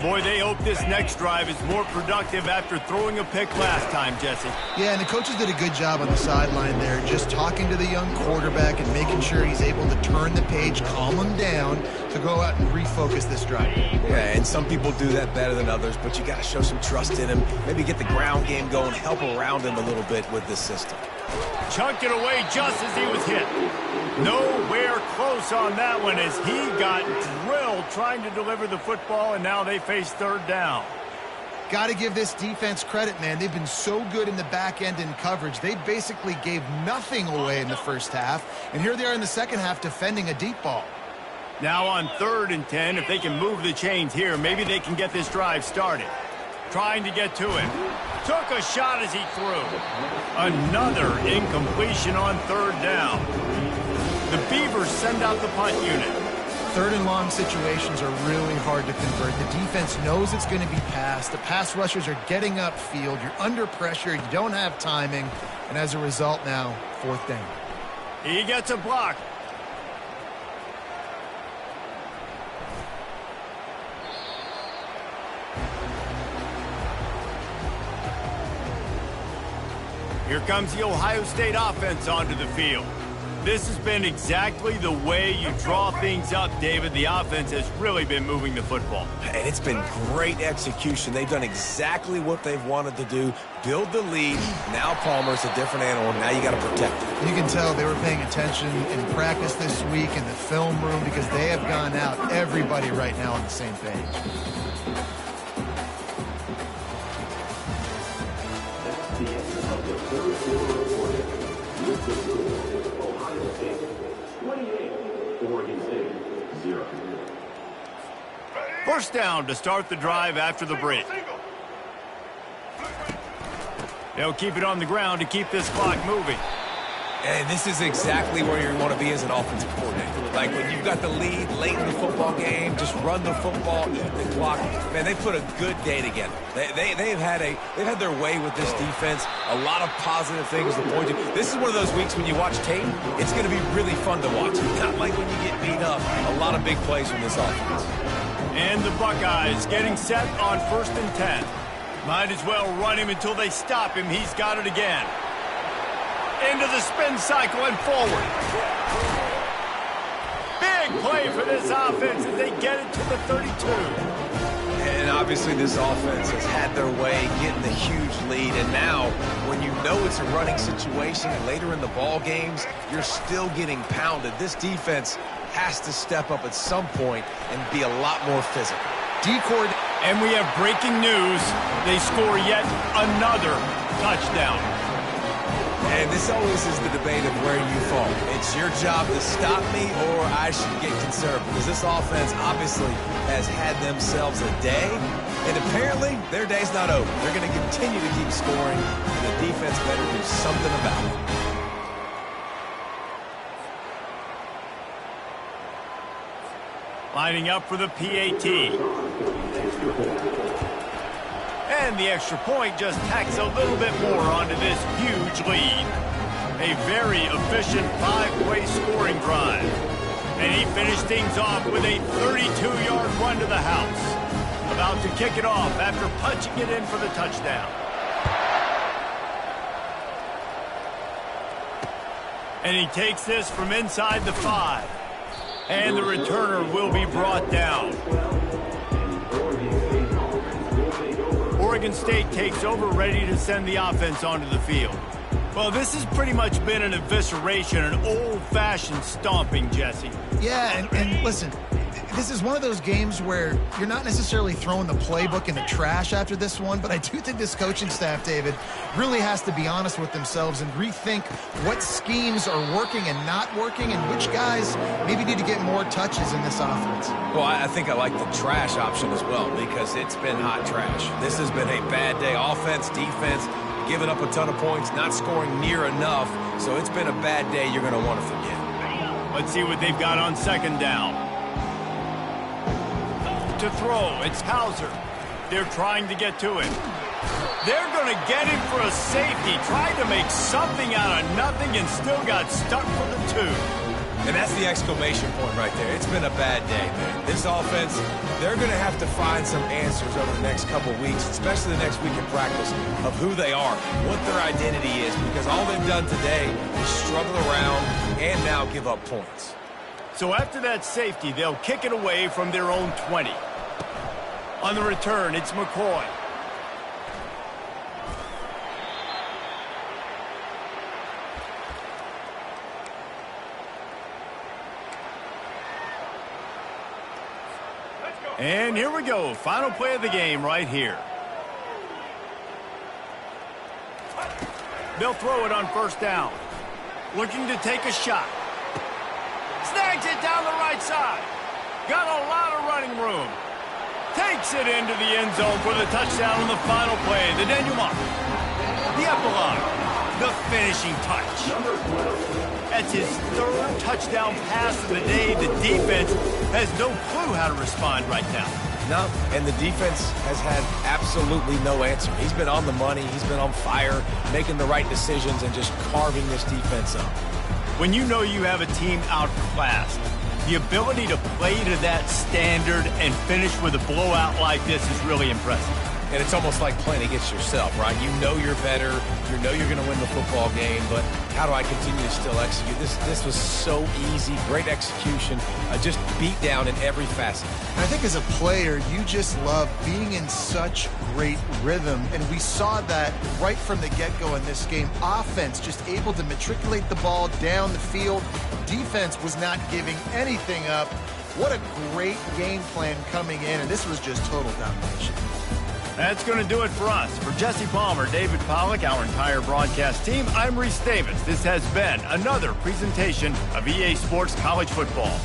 Boy, they hope this next drive is more productive after throwing a pick last time, Jesse. Yeah, and the coaches did a good job on the sideline there, just talking to the young quarterback and making sure he's able to turn the page, calm him down, to go out and refocus this drive. Yeah, and some people do that better than others, but you got to show some trust in him. Maybe get the ground game going, help around him a little bit with this system. Chunked it away just as he was hit. Nowhere close on that one as he got drilled trying to deliver the football, and now they face third down. Got to give this defense credit, man. They've been so good in the back end in coverage. They basically gave nothing away in the first half, and here they are in the second half defending a deep ball. Now on 3rd and 10, if they can move the chains here, maybe they can get this drive started. Trying to get to him. Took a shot as he threw. Another incompletion on 3rd down. The Beavers send out the punt unit. 3rd and long situations are really hard to convert. The defense knows it's going to be passed. The pass rushers are getting upfield. You're under pressure. You don't have timing. And as a result now, 4th down. He gets a block. Here comes the Ohio State offense onto the field. This has been exactly the way you draw things up, David. The offense has really been moving the football. And it's been great execution. They've done exactly what they've wanted to do. Build the lead. Now Palmer's a different animal. Now you got to protect it. You can tell they were paying attention in practice this week in the film room because they have gone out, everybody right now on the same page. That's the end of the Third quarter reported. With the score, Ohio State 28, Oregon State 0. First down to start the drive after the break. They'll keep it on the ground to keep this clock moving. And this is exactly where you want to be as an offensive coordinator. Like when you've got the lead late in the football game, just run the football, eat the clock. Man, they put a good day together. They've had their way with this defense. A lot of positive things to point to. This is one of those weeks when you watch tape, it's going to be really fun to watch. Not like when you get beat up. A lot of big plays from this offense. And the Buckeyes getting set on 1st and 10. Might as well run him until they stop him. He's got it again. Into the spin cycle and forward. Big play for this offense as they get it to the 32. And obviously this offense has had their way getting the huge lead. And now when you know it's a running situation later in the ball games, you're still getting pounded. This defense has to step up at some point and be a lot more physical. D-Cord. And we have breaking news. They score yet another touchdown. And this always is the debate of where you fall. It's your job to stop me or I should get concerned because this offense obviously has had themselves a day. And apparently their day's not over. They're going to continue to keep scoring and the defense better do something about it. Lining up for the PAT. And the extra point just tacks a little bit more onto this huge lead. A very efficient 5-play scoring drive. And he finished things off with a 32-yard run to the house. About to kick it off after punching it in for the touchdown. And he takes this from inside the 5. And the returner will be brought down. Oregon State takes over, ready to send the offense onto the field. Well, this has pretty much been an evisceration, an old-fashioned stomping, Jesse. Yeah, and listen, this is one of those games where you're not necessarily throwing the playbook in the trash after this one, but I do think this coaching staff, David, really has to be honest with themselves and rethink what schemes are working and not working and which guys maybe need to get more touches in this offense. Well, I think I like the trash option as well because it's been hot trash. This has been a bad day. Offense, defense, giving up a ton of points, not scoring near enough. So it's been a bad day you're going to want to forget. Let's see what they've got on 2nd down. To throw, it's Hauser. They're trying to get to him. They're going to get him for a safety. Tried to make something out of nothing and still got stuck for the 2. And that's the exclamation point right there. It's been a bad day, man. This offense, they're going to have to find some answers over the next couple weeks, especially the next week in practice, of who they are, what their identity is, because all they've done today is struggle around and now give up points. So after that safety, they'll kick it away from their own 20. On the return, it's McCoy. And here we go. Final play of the game right here. They'll throw it on 1st down. Looking to take a shot. Snags it down the right side. Got a lot of running room. Takes it into the end zone for the touchdown on the final play. The denouement. The epilogue. The finishing touch. That's his 3rd touchdown pass of the day. The defense has no clue how to respond right now. No, and the defense has had absolutely no answer. He's been on the money. He's been on fire, making the right decisions and just carving this defense up. When you know you have a team outclassed, the ability to play to that standard and finish with a blowout like this is really impressive. And it's almost like playing against yourself, right? You know you're better. You know you're going to win the football game, but how do I continue to still execute? This was so easy. Great execution. Just beat down in every facet. And I think as a player, you just love being in such great rhythm. And we saw that right from the get-go in this game. Offense just able to matriculate the ball down the field. Defense was not giving anything up. What a great game plan coming in. And this was just total domination. That's going to do it for us. For Jesse Palmer, David Pollack, our entire broadcast team, I'm Reese Davis. This has been another presentation of EA Sports College Football.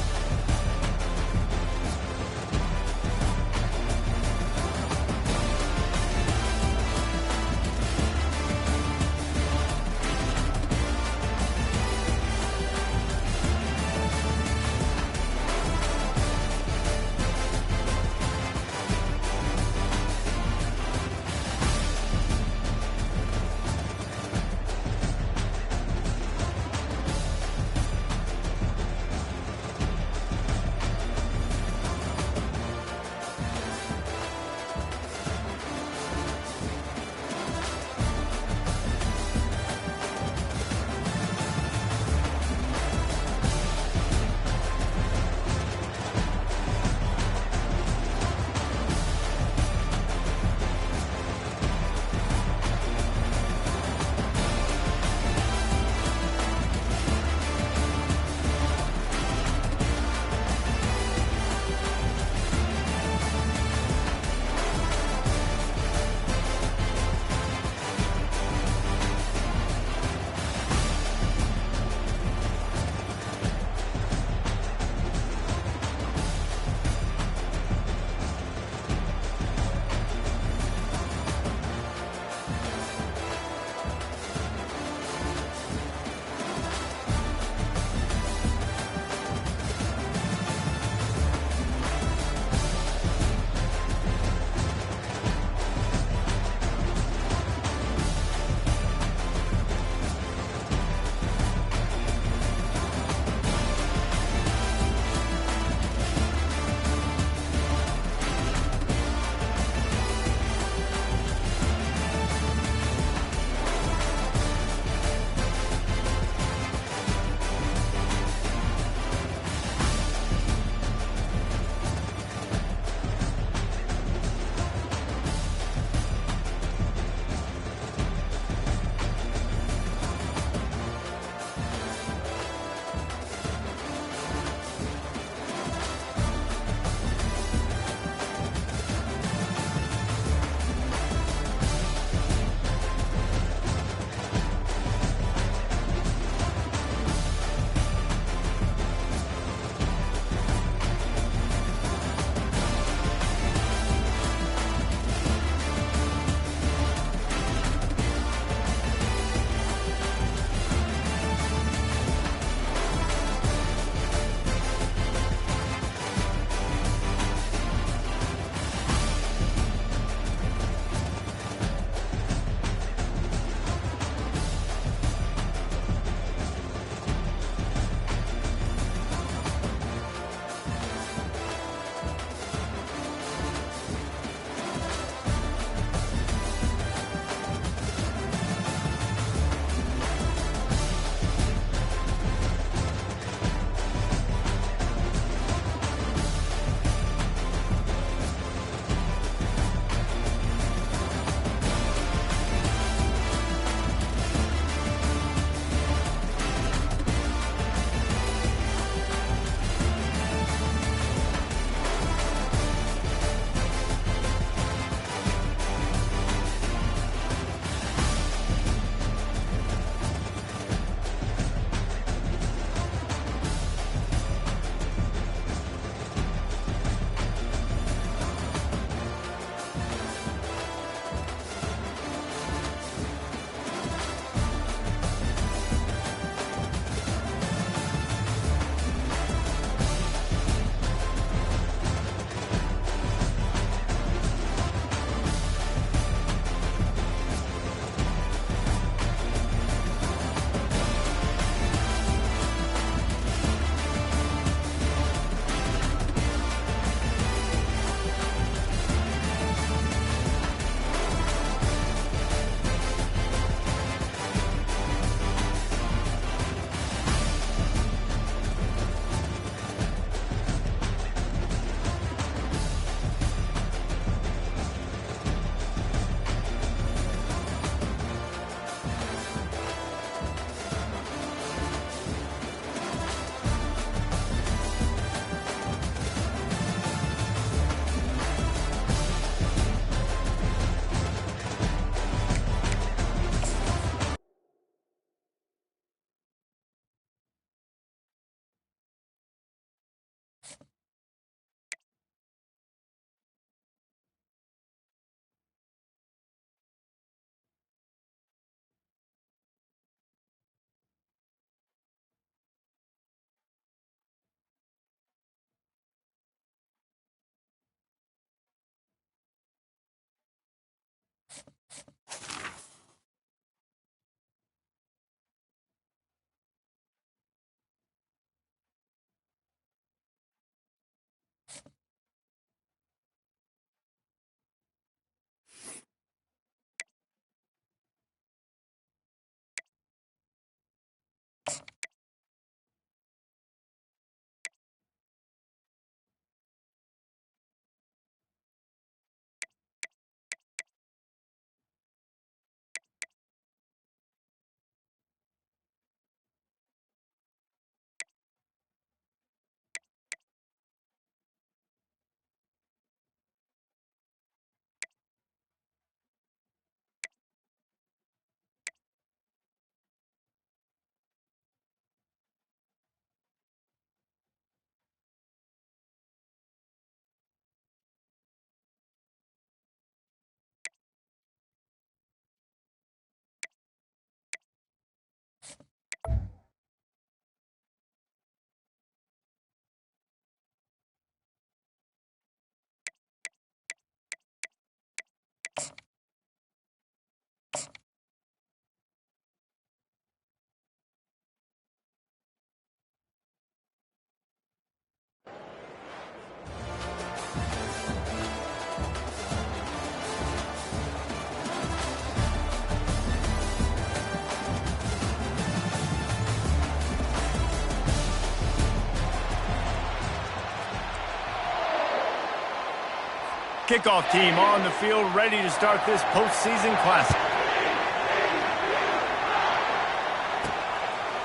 kickoff team on the field ready to start this postseason classic.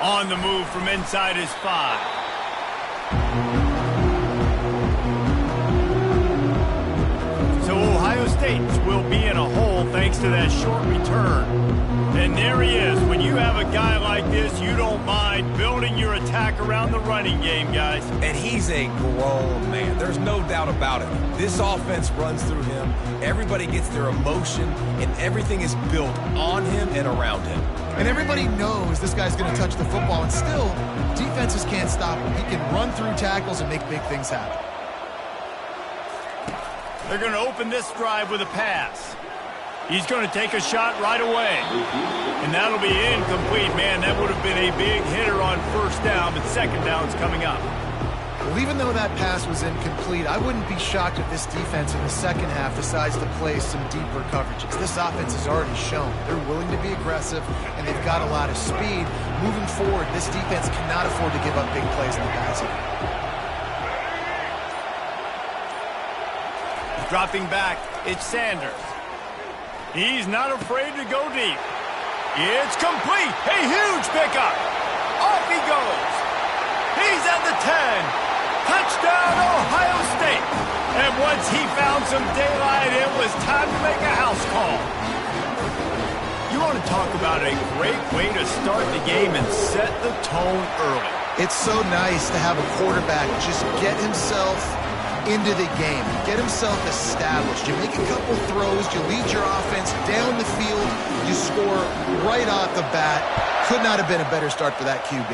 On the move from inside his 5. So Ohio State will be in a hole thanks to that short return. And there he is. When you have a guy like this, you don't mind building your attack around the running game, guys. And he's a grown man. There's no doubt about it. This offense runs through him. Everybody gets their emotion, and everything is built on him and around him. And everybody knows this guy's going to touch the football, and still, defenses can't stop him. He can run through tackles and make big things happen. They're going to open this drive with a pass. He's going to take a shot right away. And that'll be incomplete. Man, that would have been a big hitter on first down, but second down's coming up. Well, even though that pass was incomplete, I wouldn't be shocked if this defense in the second half decides to play some deeper coverages. This offense has already shown they're willing to be aggressive, and they've got a lot of speed. Moving forward, this defense cannot afford to give up big plays in the passing. Dropping back, it's Sanders. He's not afraid to go deep. It's complete. A huge pickup. Off he goes. He's at the 10. Touchdown, Ohio State. And once he found some daylight, it was time to make a house call. You want to talk about a great way to start the game and set the tone early. It's so nice to have a quarterback just get himself into the game, get himself established. You make a couple throws, you lead your offense down the field, you score right off the bat. Could not have been a better start for that QB.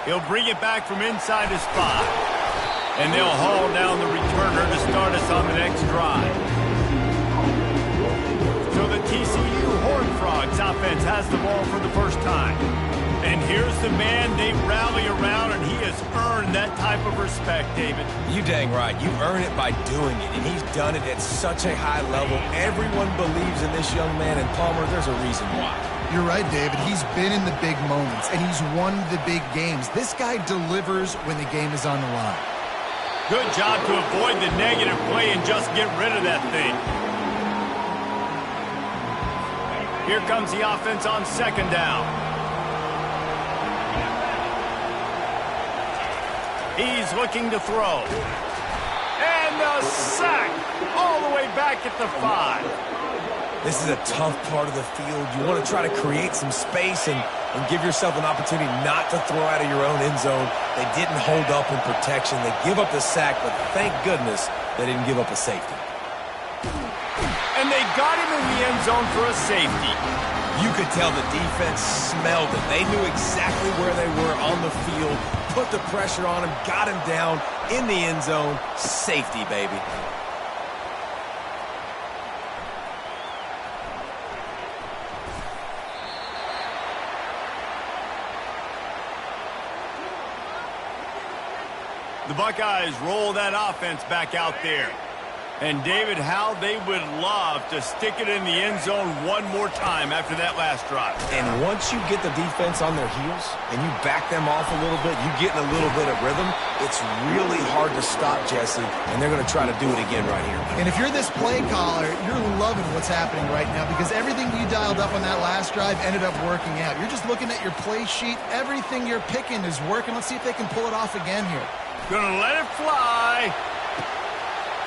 He'll bring it back from inside his 5. And they'll haul down the returner to start us on the next drive. So the TCU Horned Frogs offense has the ball for the first time. And here's the man they rally around, and he has earned that type of respect, David. You dang right. You earn it by doing it, and he's done it at such a high level. Everyone believes in this young man, and Palmer, there's a reason why. You're right, David. He's been in the big moments, and he's won the big games. This guy delivers when the game is on the line. Good job to avoid the negative play and just get rid of that thing. Here comes the offense on second down. He's looking to throw. And a sack all the way back at the 5. This is a tough part of the field. You want to try to create some space and give yourself an opportunity not to throw out of your own end zone. They didn't hold up in protection. They give up the sack, but thank goodness they didn't give up a safety. And they got him in the end zone for a safety. You could tell the defense smelled it. They knew exactly where they were on the field, put the pressure on him, got him down in the end zone. Safety, baby. The Buckeyes roll that offense back out there. And, David, how they would love to stick it in the end zone one more time after that last drive. And once you get the defense on their heels and you back them off a little bit, you get in a little bit of rhythm, it's really hard to stop, Jesse, and they're going to try to do it again right here. And if you're this play caller, you're loving what's happening right now because everything you dialed up on that last drive ended up working out. You're just looking at your play sheet. Everything you're picking is working. Let's see if they can pull it off again here. Gonna let it fly.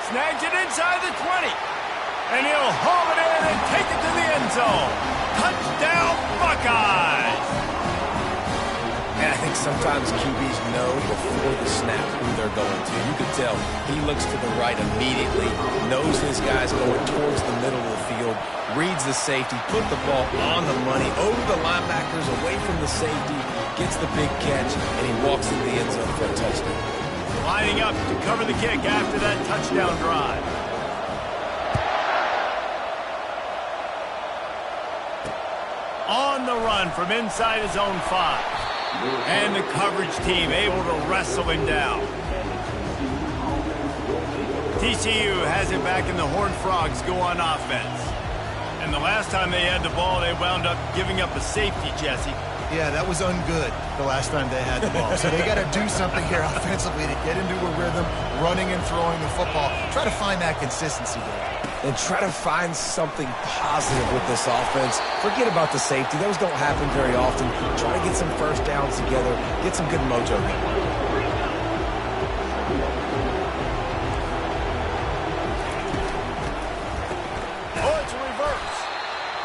Snags it inside the 20. And he'll haul it in and take it to the end zone. Touchdown, Buckeyes! And I think sometimes QBs know before the snap who they're going to. You can tell he looks to the right immediately, knows his guy's going towards the middle of the field, reads the safety, put the ball on the money, over the linebackers, away from the safety, gets the big catch, and he walks into the end zone for a touchdown. Lining up to cover the kick after that touchdown drive. On the run from inside his own 5. And the coverage team able to wrestle him down. TCU has it back, and the Horned Frogs go on offense. And the last time they had the ball, they wound up giving up a safety, Jesse. Yeah, that was ungood the last time they had the ball. So they got to do something here offensively to get into a rhythm, running and throwing the football. Try to find that consistency there. And try to find something positive with this offense. Forget about the safety. Those don't happen very often. Try to get some first downs together. Get some good mojo going.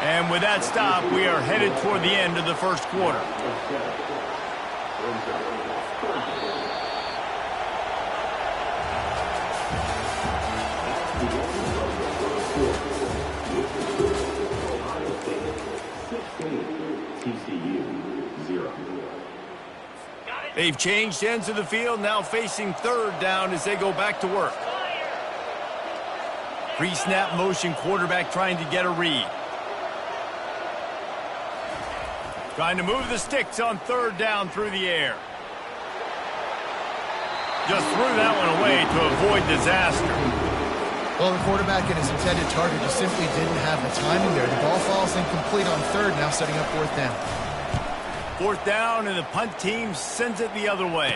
And with that stop, we are headed toward the end of the first quarter. They've changed ends of the field, now facing third down as they go back to work. Pre-snap motion, quarterback trying to get a read. Trying to move the sticks on third down through the air. Just threw that one away to avoid disaster. Well, the quarterback and his intended target just simply didn't have the timing there. The ball falls incomplete on third, now setting up fourth down. Fourth down, and the punt team sends it the other way.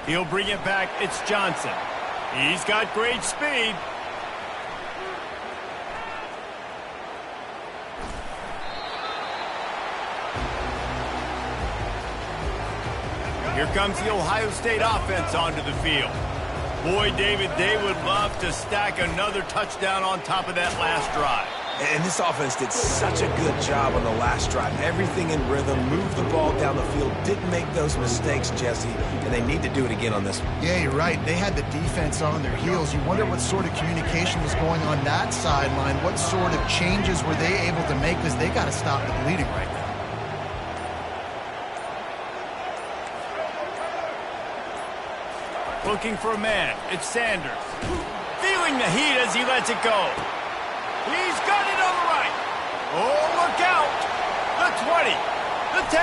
He'll bring it back. It's Johnson. He's got great speed. Here comes the Ohio State offense onto the field. Boy, David, they would love to stack another touchdown on top of that last drive. And this offense did such a good job on the last drive. Everything in rhythm, moved the ball down the field, didn't make those mistakes, Jesse, and they need to do it again on this one. Yeah, you're right. They had the defense on their heels. You wonder what sort of communication was going on that sideline. What sort of changes were they able to make, because they got to stop the bleeding right now. Looking for a man. It's Sanders. Feeling the heat as he lets it go. He's got it on the right. Oh, look out. The 20. The 10.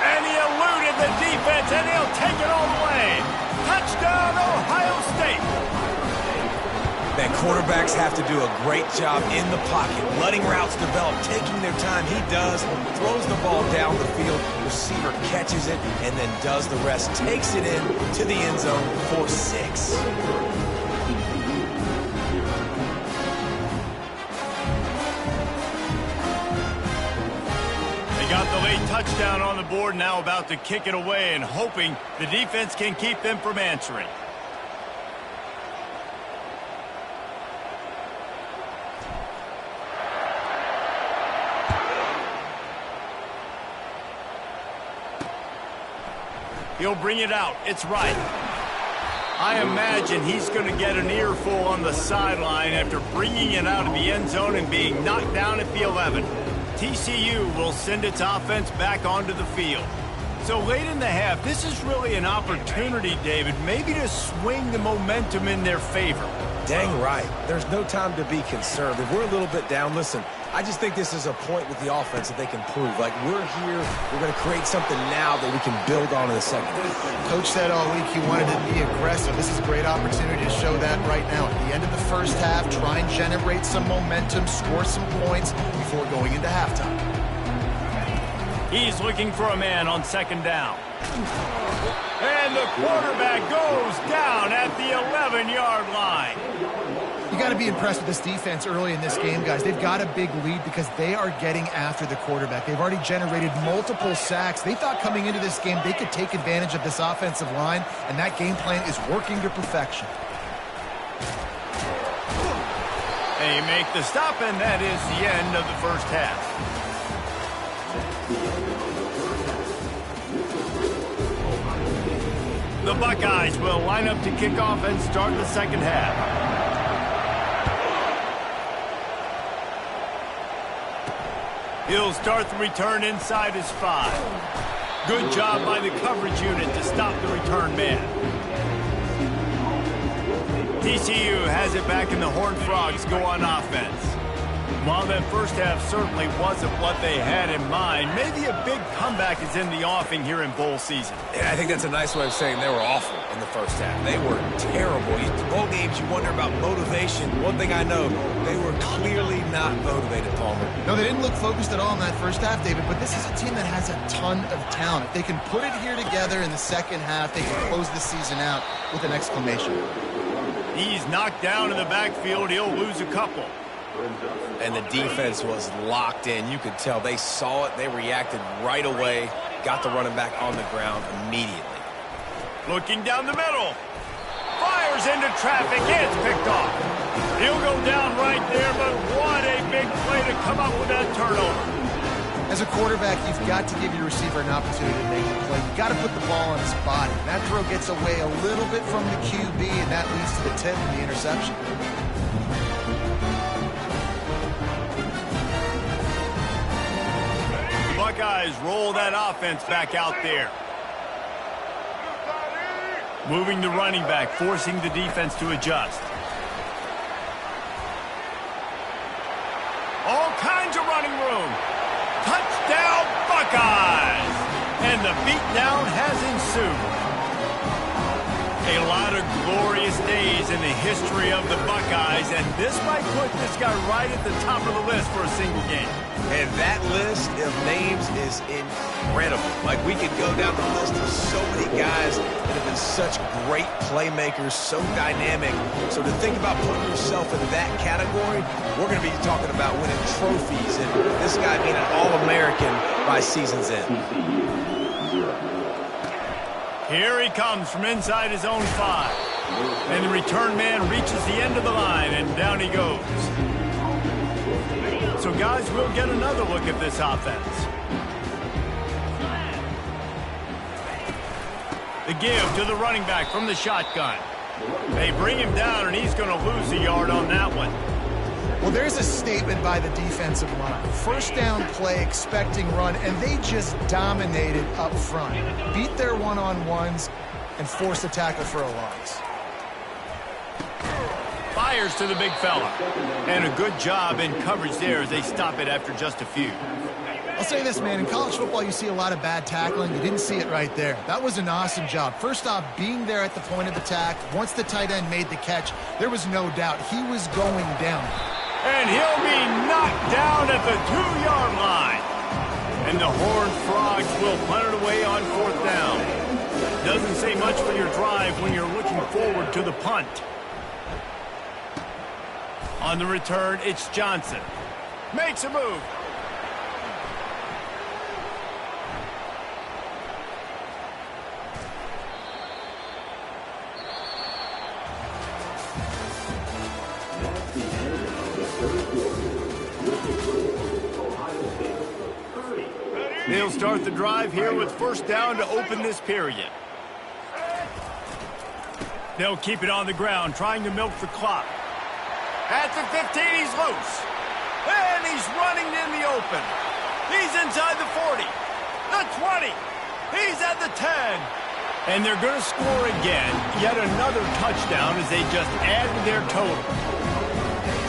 And he eluded the defense, and he'll take it all the way. Touchdown, Ohio State. Man, quarterbacks have to do a great job in the pocket, letting routes develop, taking their time. He does, throws the ball down the field, receiver catches it, and then does the rest. Takes it in to the end zone for 6. They got the late touchdown on the board, now about to kick it away and hoping the defense can keep them from answering. He'll bring it out. It's right. I imagine he's going to get an earful on the sideline after bringing it out of the end zone and being knocked down at the 11. TCU will send its offense back onto the field. So late in the half, this is really an opportunity, David, maybe to swing the momentum in their favor. Dang right. There's no time to be concerned. If we're a little bit down, listen, I just think this is a point with the offense that they can prove. Like, we're here, we're going to create something now that we can build on in the second half. Coach said all week he wanted to be aggressive. This is a great opportunity to show that right now. At the end of the first half, try and generate some momentum, score some points before going into halftime. He's looking for a man on second down. And the quarterback goes down at the 11-yard line. You got to be impressed with this defense early in this game, guys. They've got a big lead because they are getting after the quarterback. They've already generated multiple sacks. They thought coming into this game they could take advantage of this offensive line, and that game plan is working to perfection. They make the stop, and that is the end of the first half. The Buckeyes will line up to kick off and start the second half. He'll start the return inside his 5. Good job by the coverage unit to stop the return man. TCU has it back, and the Horned Frogs go on offense. While that first half certainly wasn't what they had in mind, maybe a big comeback is in the offing here in bowl season. Yeah, I think that's a nice way of saying they were awful in the first half. They were terrible. Bowl games, you wonder about motivation. One thing I know, they were clearly not motivated, Palmer. No, they didn't look focused at all in that first half, David, but this is a team that has a ton of talent. If they can put it here together in the second half, they can close the season out with an exclamation. He's knocked down in the backfield. He'll lose a couple. And the defense was locked in. You could tell they saw it. They reacted right away. Got the running back on the ground immediately. Looking down the middle. Fires into traffic. It's picked off. He'll go down right there, but what a big play to come up with that turnover. As a quarterback, you've got to give your receiver an opportunity to make the play. You've got to put the ball on his body. That throw gets away a little bit from the QB, and that leads to the tip and the interception. The Buckeyes roll that offense back out there. Moving the running back, forcing the defense to adjust. All kinds of running room. Touchdown, Buckeyes! And the beatdown has ensued. A lot of glorious days in the history of the Buckeyes, and this might put this guy right at the top of the list for a single game. And that list of names is incredible. Like, we could go down the list of so many guys that have been such great playmakers, so dynamic. So to think about putting yourself in that category, we're going to be talking about winning trophies and this guy being an All-American by season's end. Here he comes from inside his own 5. And the return man reaches the end of the line, and down he goes. So, guys, we'll get another look at this offense. The give to the running back from the shotgun. They bring him down, and he's going to lose a yard on that one. Well, there's a statement by the defensive line. First down play, expecting run, and they just dominated up front. Beat their one-on-ones and forced a tackle for a loss. Fires to the big fella. And a good job in coverage there as they stop it after just a few. I'll say this, man. In college football, you see a lot of bad tackling. You didn't see it right there. That was an awesome job. First off, being there at the point of attack. Once the tight end made the catch, there was no doubt he was going down. And he'll be knocked down at the 2-yard line. And the Horned Frogs will punt it away on 4th down. Doesn't say much for your drive when you're looking forward to the punt. On the return, it's Johnson. Makes a move. They'll start the drive here with first down to open this period. They'll keep it on the ground, trying to milk the clock. At the 15, he's loose. And he's running in the open. He's inside the 40. The 20. He's at the 10. And they're going to score again. Yet another touchdown as they just add to their total.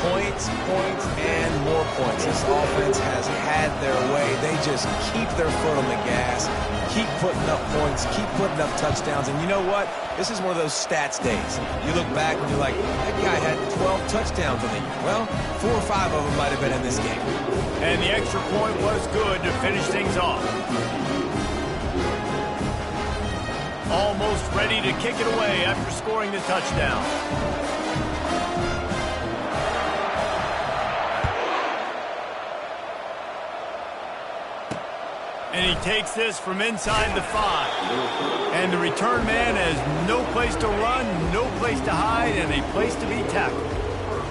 Points, points, and more points. This offense has had their way. They just keep their foot on the gas, keep putting up points, keep putting up touchdowns. And you know what? This is one of those stats days. You look back and you're like, that guy had 12 touchdowns on the year. Well, 4 or 5 of them might have been in this game. And the extra point was good to finish things off. Almost ready to kick it away after scoring the touchdown. And he takes this from inside the 5. And the return man has no place to run, no place to hide, and a place to be tackled.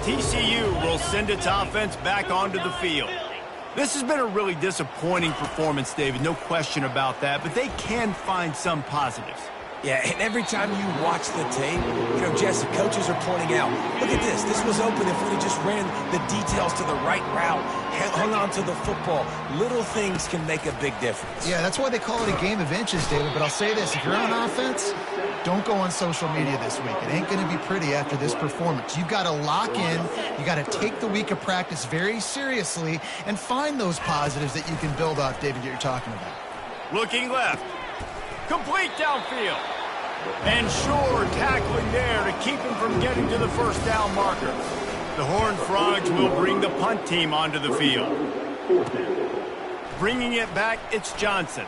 TCU will send its offense back onto the field. This has been a really disappointing performance, David, no question about that, but they can find some positives. Yeah, and every time you watch the tape, you know, Jesse, coaches are pointing out, look at this. This was open if we just ran the details to the right route, hung on to the football. Little things can make a big difference. Yeah, that's why they call it a game of inches, David. But I'll say this, if you're on offense, don't go on social media this week. It ain't going to be pretty after this performance. You've got to lock in. You got to take the week of practice very seriously and find those positives that you can build off, David, that you're talking about. Looking left. Complete downfield. And sure tackling there to keep him from getting to the first down marker. The Horned Frogs will bring the punt team onto the field. Bringing it back, it's Johnson.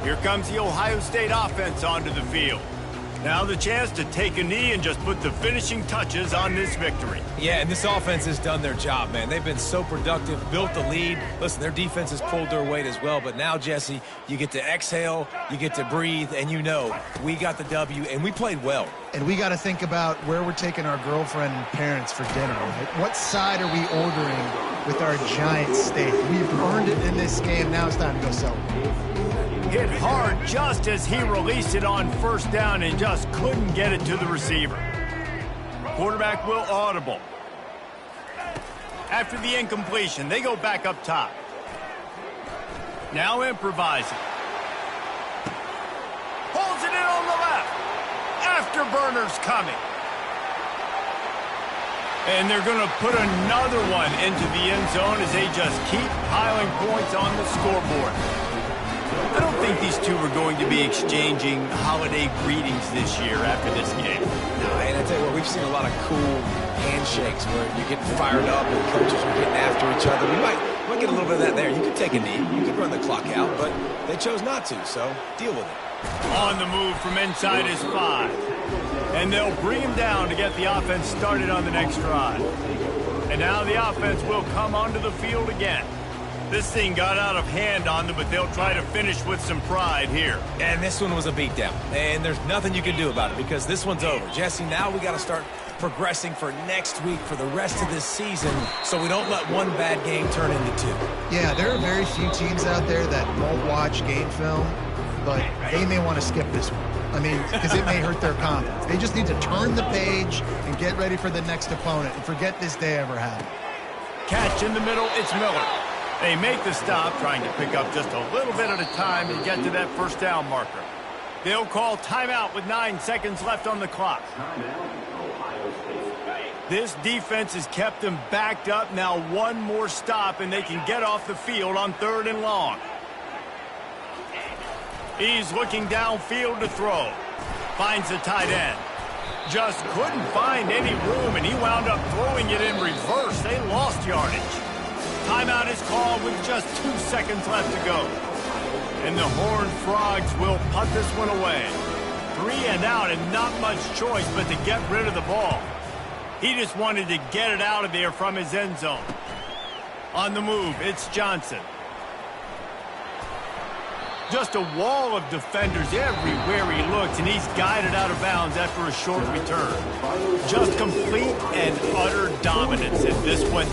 Here comes the Ohio State offense onto the field. Now the chance to take a knee and just put the finishing touches on this victory. Yeah, and this offense has done their job, man. They've been so productive, built the lead. Listen, their defense has pulled their weight as well. But now, Jesse, you get to exhale, you get to breathe, and you know we got the W, and we played well. And we got to think about where we're taking our girlfriend and parents for dinner. Like, what side are we ordering with our giant steak? We've earned it in this game. Now it's time to go celebrate. Hit hard just as he released it on first down and just couldn't get it to the receiver. Quarterback will audible. After the incompletion, they go back up top. Now improvising. Holds it in on the left. Afterburners coming. And they're going to put another one into the end zone as they just keep piling points on the scoreboard. I don't think these two are going to be exchanging holiday greetings this year after this game. No, and I tell you what, we've seen a lot of cool handshakes where you're getting fired up and coaches are getting after each other. We might get a little bit of that there. You could take a knee, you could run the clock out, but they chose not to, so deal with it. On the move from inside his 5. And they'll bring him down to get the offense started on the next drive. And now the offense will come onto the field again. This thing got out of hand on them, but they'll try to finish with some pride here. And this one was a beatdown. And there's nothing you can do about it because this one's over. Jesse, now we got to start progressing for next week for the rest of this season so we don't let one bad game turn into two. Yeah, there are very few teams out there that won't watch game film, but they may want to skip this one. I mean, because it may hurt their confidence. They just need to turn the page and get ready for the next opponent and forget this day ever happened. Catch in the middle, it's Miller. They make the stop, trying to pick up just a little bit at a time to get to that first down marker. They'll call timeout with 9 seconds left on the clock. This defense has kept them backed up. Now one more stop, and they can get off the field on 3rd and long. He's looking downfield to throw. Finds the tight end. Just couldn't find any room, and he wound up throwing it in reverse. They lost yardage. Timeout is called with just 2 seconds left to go. And the Horned Frogs will punt this one away. 3 and out and not much choice but to get rid of the ball. He just wanted to get it out of there from his end zone. On the move, it's Johnson. Just a wall of defenders everywhere he looks, and he's guided out of bounds after a short return. Just complete and utter dominance in this one.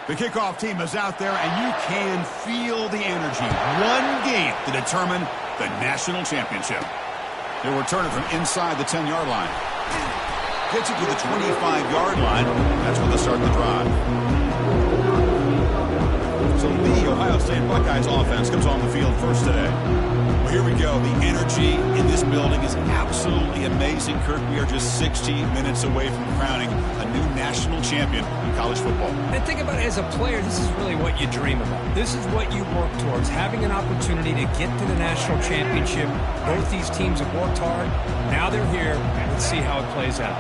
The kickoff team is out there, and you can feel the energy. One game to determine the national championship. He'll return it from inside the 10-yard line. Gets it to the 25-yard line. That's when they start the drive. So the Ohio State Buckeyes offense comes on the field first today. Well, here we go. The energy in this building is absolutely amazing. Kirk, we are just 60 minutes away from crowning a new national champion in college football. And think about it, as a player, this is really what you dream about. This is what you work towards, having an opportunity to get to the national championship. Both these teams have worked hard. Now they're here. Let's see how it plays out.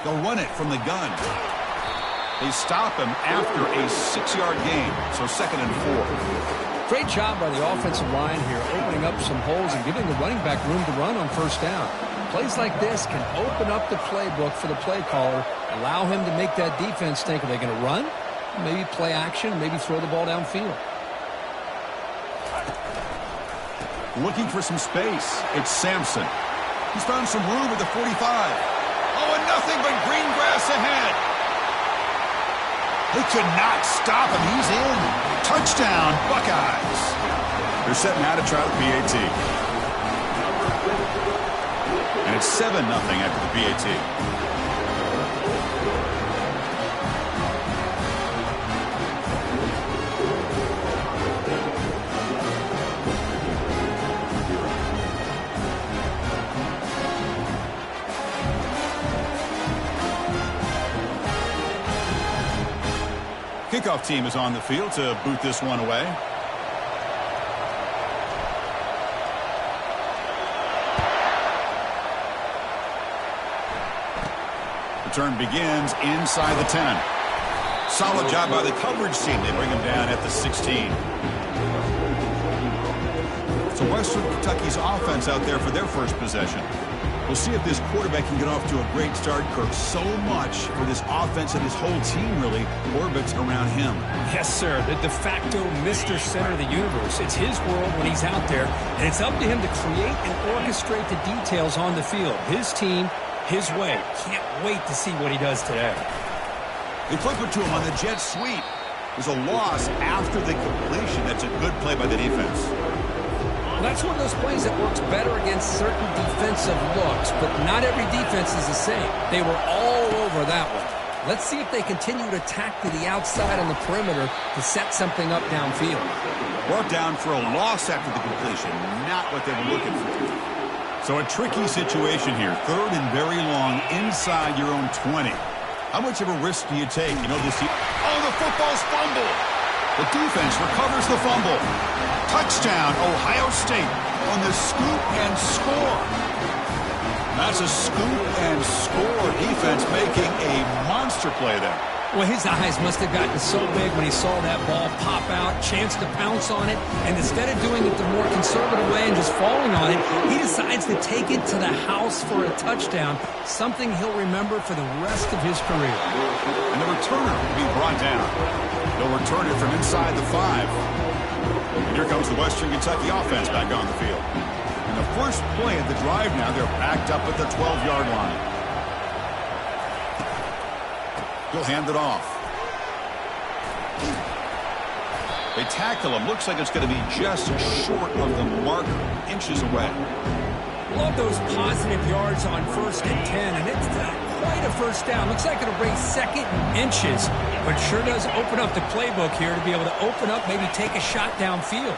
They'll run it from the gun. They stop him after a 6-yard gain, so 2nd and 4. Great job by the offensive line here, opening up some holes and giving the running back room to run on first down. Plays like this can open up the playbook for the play caller, allow him to make that defense think, are they going to run? Maybe play action, maybe throw the ball downfield. Looking for some space. It's Sampson. He's found some room at the 45. Oh, and nothing but green grass ahead. They could not stop him. He's in. Touchdown, Buckeyes. They're setting out to try the PAT. And it's 7-0 after the PAT. Kickoff team is on the field to boot this one away. Return begins inside the 10. Solid job by the coverage team. They bring him down at the 16. So Western Kentucky's offense out there for their first possession. We'll see if this quarterback can get off to a great start, Kirk. So much for this offense and his whole team really orbits around him. Yes, sir. The de facto Mr. Center of the universe. It's his world when he's out there, and it's up to him to create and orchestrate the details on the field. His team, his way. Can't wait to see what he does today. They flip it to him on the jet sweep. There's a loss after the completion. That's a good play by the defense. That's one of those plays that works better against certain defensive looks, but not every defense is the same. They were all over that one. Let's see if they continue to attack to the outside on the perimeter to set something up downfield. Brought down for a loss after the completion. Not what they were looking for. So a tricky situation here. 3rd and very long inside your own 20. How much of a risk do you take? You know, this. Oh, the football's fumbled. The defense recovers the fumble. Touchdown, Ohio State on the scoop and score. That's a scoop and score defense making a monster play there. Well, his eyes must have gotten so big when he saw that ball pop out, chance to pounce on it, and instead of doing it the more conservative way and just falling on it, he decides to take it to the house for a touchdown, something he'll remember for the rest of his career. And the returner will be brought down. They'll return it from inside the 5. And here comes the Western Kentucky offense back on the field. And the first play of the drive now, they're backed up at the 12-yard line. He'll hand it off. They tackle him. Looks like it's going to be just short of the marker, inches away. Love those positive yards on 1st and 10, and it's not quite a first down. Looks like it'll bring 2nd and inches, but sure does open up the playbook here to be able to open up, maybe take a shot downfield.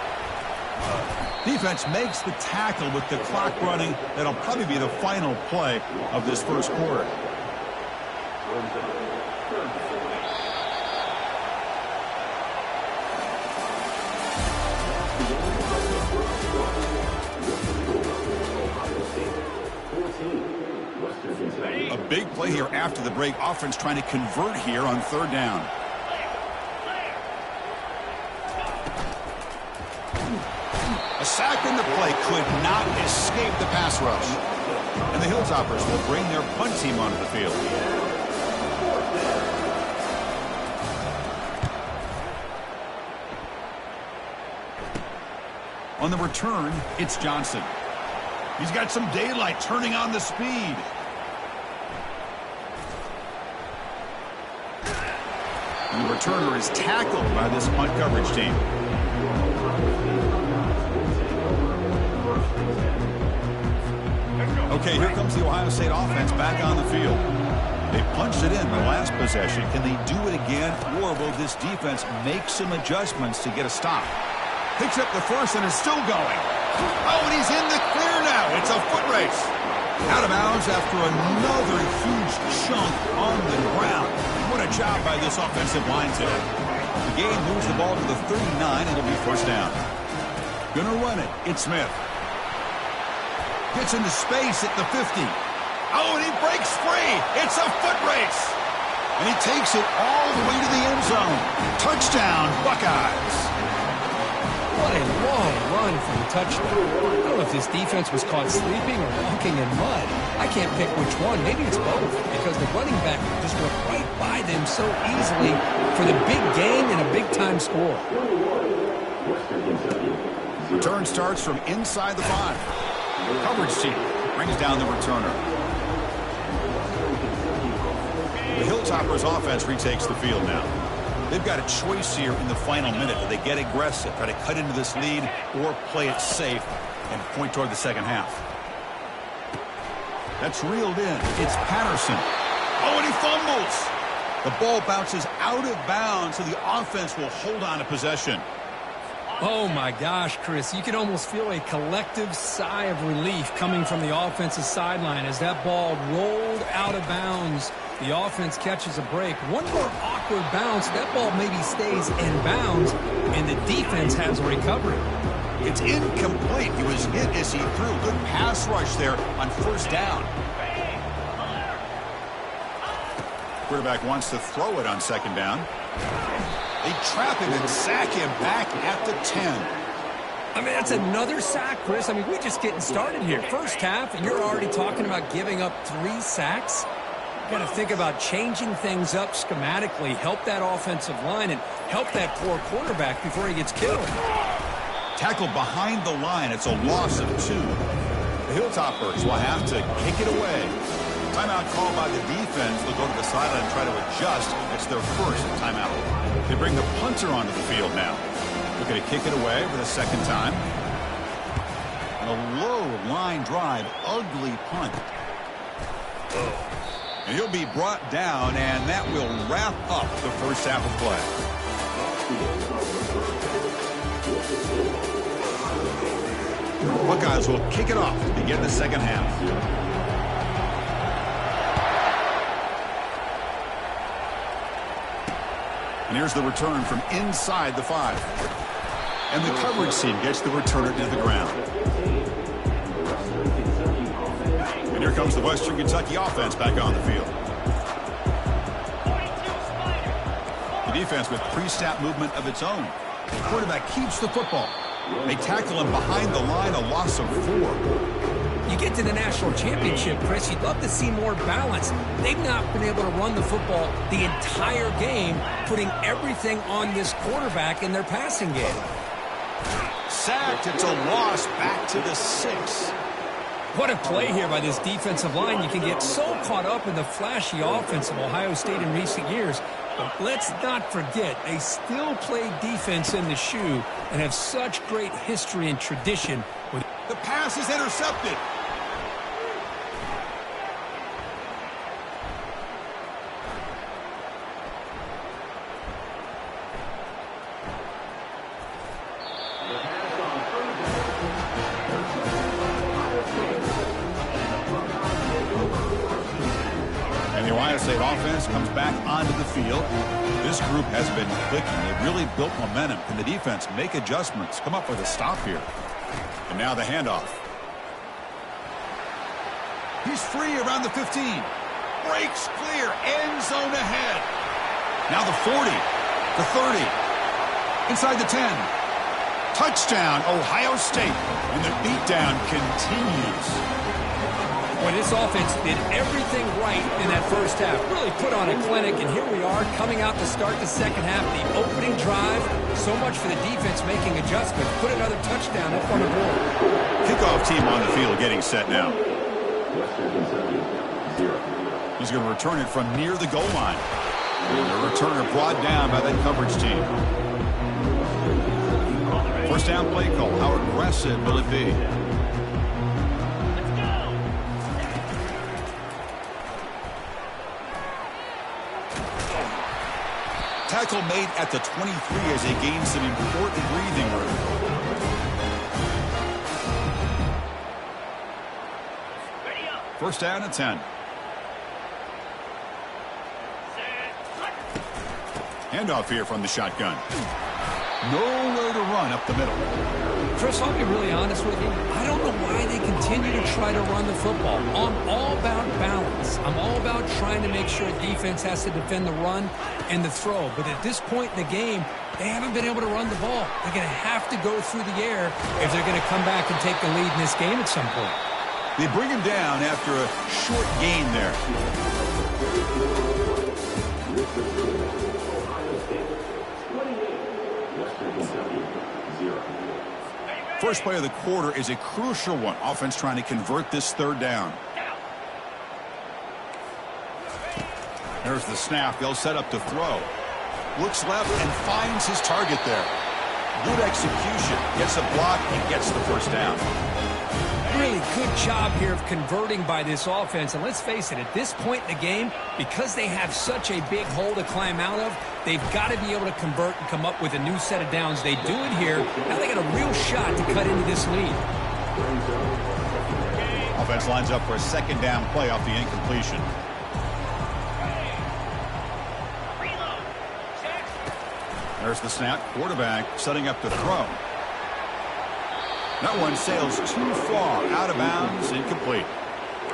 Defense makes the tackle with the clock running. That'll probably be the final play of this first quarter. A big play here after the break. Offense trying to convert here on 3rd down. A sack in the play could not escape the pass rush. And the Hilltoppers will bring their punt team onto the field. On the return, it's Johnson. He's got some daylight turning on the speed. And the returner is tackled by this punt coverage team. Okay, here comes the Ohio State offense back on the field. They punched it in the last possession. Can they do it again, or will this defense make some adjustments to get a stop? Picks up the first and is still going. Oh, and he's in the clear now. It's a foot race. Out of bounds after another huge chunk on the ground. What a job by this offensive line today. The game moves the ball to the 39. It'll be first down. Gonna run it. It's Smith. Gets into space at the 50. Oh, and he breaks free. It's a foot race. And he takes it all the way to the end zone. Touchdown, Buckeyes. What a long run for the touchdown. I don't know if this defense was caught sleeping or walking in mud. I can't pick which one. Maybe it's both, because the running back just went right by them so easily for the big gain and a big-time score. Return starts from inside the 5. Coverage team brings down the returner. The Hilltoppers offense retakes the field now. They've got a choice here in the final minute. Do they get aggressive, try to cut into this lead, or play it safe and point toward the second half? That's reeled in. It's Patterson. Oh, and he fumbles. The ball bounces out of bounds, so the offense will hold on to possession. Oh, my gosh, Chris. You can almost feel a collective sigh of relief coming from the offensive sideline as that ball rolled out of bounds. The offense catches a break. One more awkward bounce. That ball maybe stays in bounds, and the defense has a recovery. It's incomplete. He was hit as he threw. Good pass rush there on first down. Quarterback wants to throw it on second down. They trap him and sack him back at the 10. I mean, that's another sack, Chris. I mean, we're just getting started here. First half, and you're already talking about giving up 3 sacks. Got to think about changing things up schematically, help that offensive line, and help that poor quarterback before he gets killed. Tackled behind the line. It's a loss of 2. The Hilltoppers will have to kick it away. Timeout called by the defense. They'll go to the sideline and try to adjust. It's their first timeout. They bring the punter onto the field now. Looking to kick it away for the second time. And a low line drive. Ugly punt. And he'll be brought down, and that will wrap up the first half of play. Buckeyes will kick it off to begin the second half. And here's the return from inside the 5. And the coverage team gets the returner to the ground. And here comes the Western Kentucky offense back on the field. The defense with pre-snap movement of its own. The quarterback keeps the football. They tackle him behind the line, a loss of 4. You get to the national championship, Chris, you'd love to see more balance. They've not been able to run the football the entire game, putting everything on this quarterback in their passing game. Sacked. It's a loss back to the 6. What a play here by this defensive line. You can get so caught up in the flashy offense of Ohio State in recent years. But let's not forget, they still play defense in the shoe and have such great history and tradition. The pass is intercepted. And the Ohio State offense comes back onto the field. This group has been clicking. They've really built momentum. Can the defense make adjustments? Come up with a stop here. And now the handoff. He's free around the 15. Breaks clear. End zone ahead. Now the 40. The 30. Inside the 10. Touchdown, Ohio State. And the beatdown continues. Well, this offense did everything right in that first half. Really put on a clinic, and here we are coming out to start the second half. The opening drive, so much for the defense making adjustments. Put another touchdown up on the board. Kickoff team on the field getting set now. He's going to return it from near the goal line. And the returner brought down by that coverage team. First down play call. How aggressive will it be? Tackle made at the 23 as they gain some important breathing room. First down at 10. Handoff here from the shotgun. Nowhere to run up the middle. Chris, I'll be really honest with you. I don't know why they continue to try to run the football. I'm all about balance. I'm all about trying to make sure defense has to defend the run and the throw. But at this point in the game, they haven't been able to run the ball. They're going to have to go through the air if they're going to come back and take the lead in this game at some point. They bring him down after a short gain there. First play of the quarter is a crucial one. Offense trying to convert this third down. There's the snap. They'll set up to throw. Looks left and finds his target there. Good execution. Gets a block and gets the first down. Really good job here of converting by this offense. And let's face it, at this point in the game, because they have such a big hole to climb out of, they've got to be able to convert and come up with a new set of downs. They do it here. Now they got a real shot to cut into this lead. Offense lines up for a second down play off the incompletion. There's the snap. Quarterback setting up to throw. That one sails too far, out of bounds, incomplete.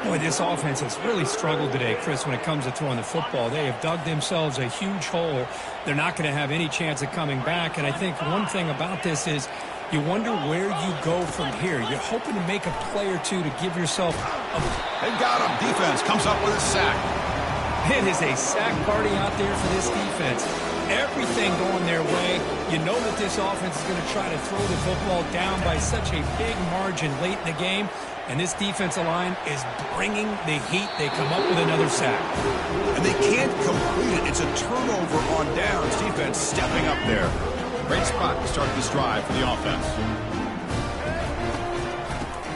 Boy, this offense has really struggled today, Chris, when it comes to throwing the football. They have dug themselves a huge hole. They're not going to have any chance of coming back. And I think one thing about this is you wonder where you go from here. You're hoping to make a play or two to give yourself a... They got him. Defense comes up with a sack. It is a sack party out there for this defense. Everything going their way. You know that this offense is going to try to throw the football down by such a big margin late in the game. And this defensive line is bringing the heat. They come up with another sack. And they can't complete it. It's a turnover on downs. Defense stepping up there. Great spot to start this drive for the offense.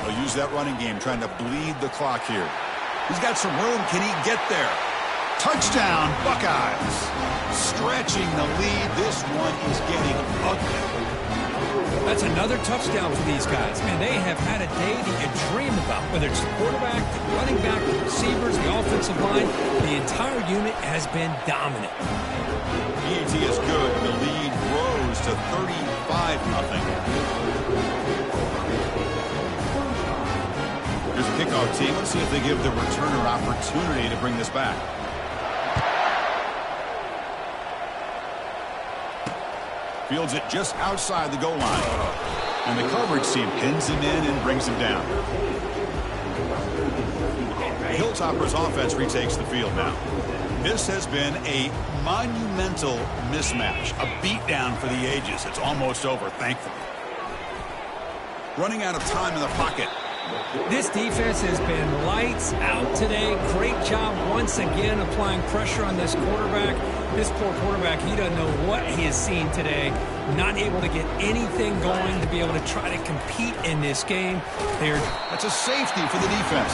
They'll use that running game, trying to bleed the clock here. He's got some room. Can he get there? Touchdown, Buckeyes. Stretching the lead. This one is getting ugly. That's another touchdown for these guys. Man, they have had a day that you dream about, whether it's the quarterback, the running back, the receivers, the offensive line. The entire unit has been dominant. EAT is good. The lead grows to 35-0. Here's the kickoff team. Let's see if they give the returner opportunity to bring this back. Fields it just outside the goal line. And the coverage team pins him in and brings him down. The Hilltoppers offense retakes the field now. This has been a monumental mismatch. A beatdown for the ages. It's almost over, thankfully. Running out of time in the pocket. This defense has been lights out today. Great job once again applying pressure on this quarterback. This poor quarterback, he doesn't know what he has seen today. Not able to get anything going to be able to try to compete in this game. That's a safety for the defense.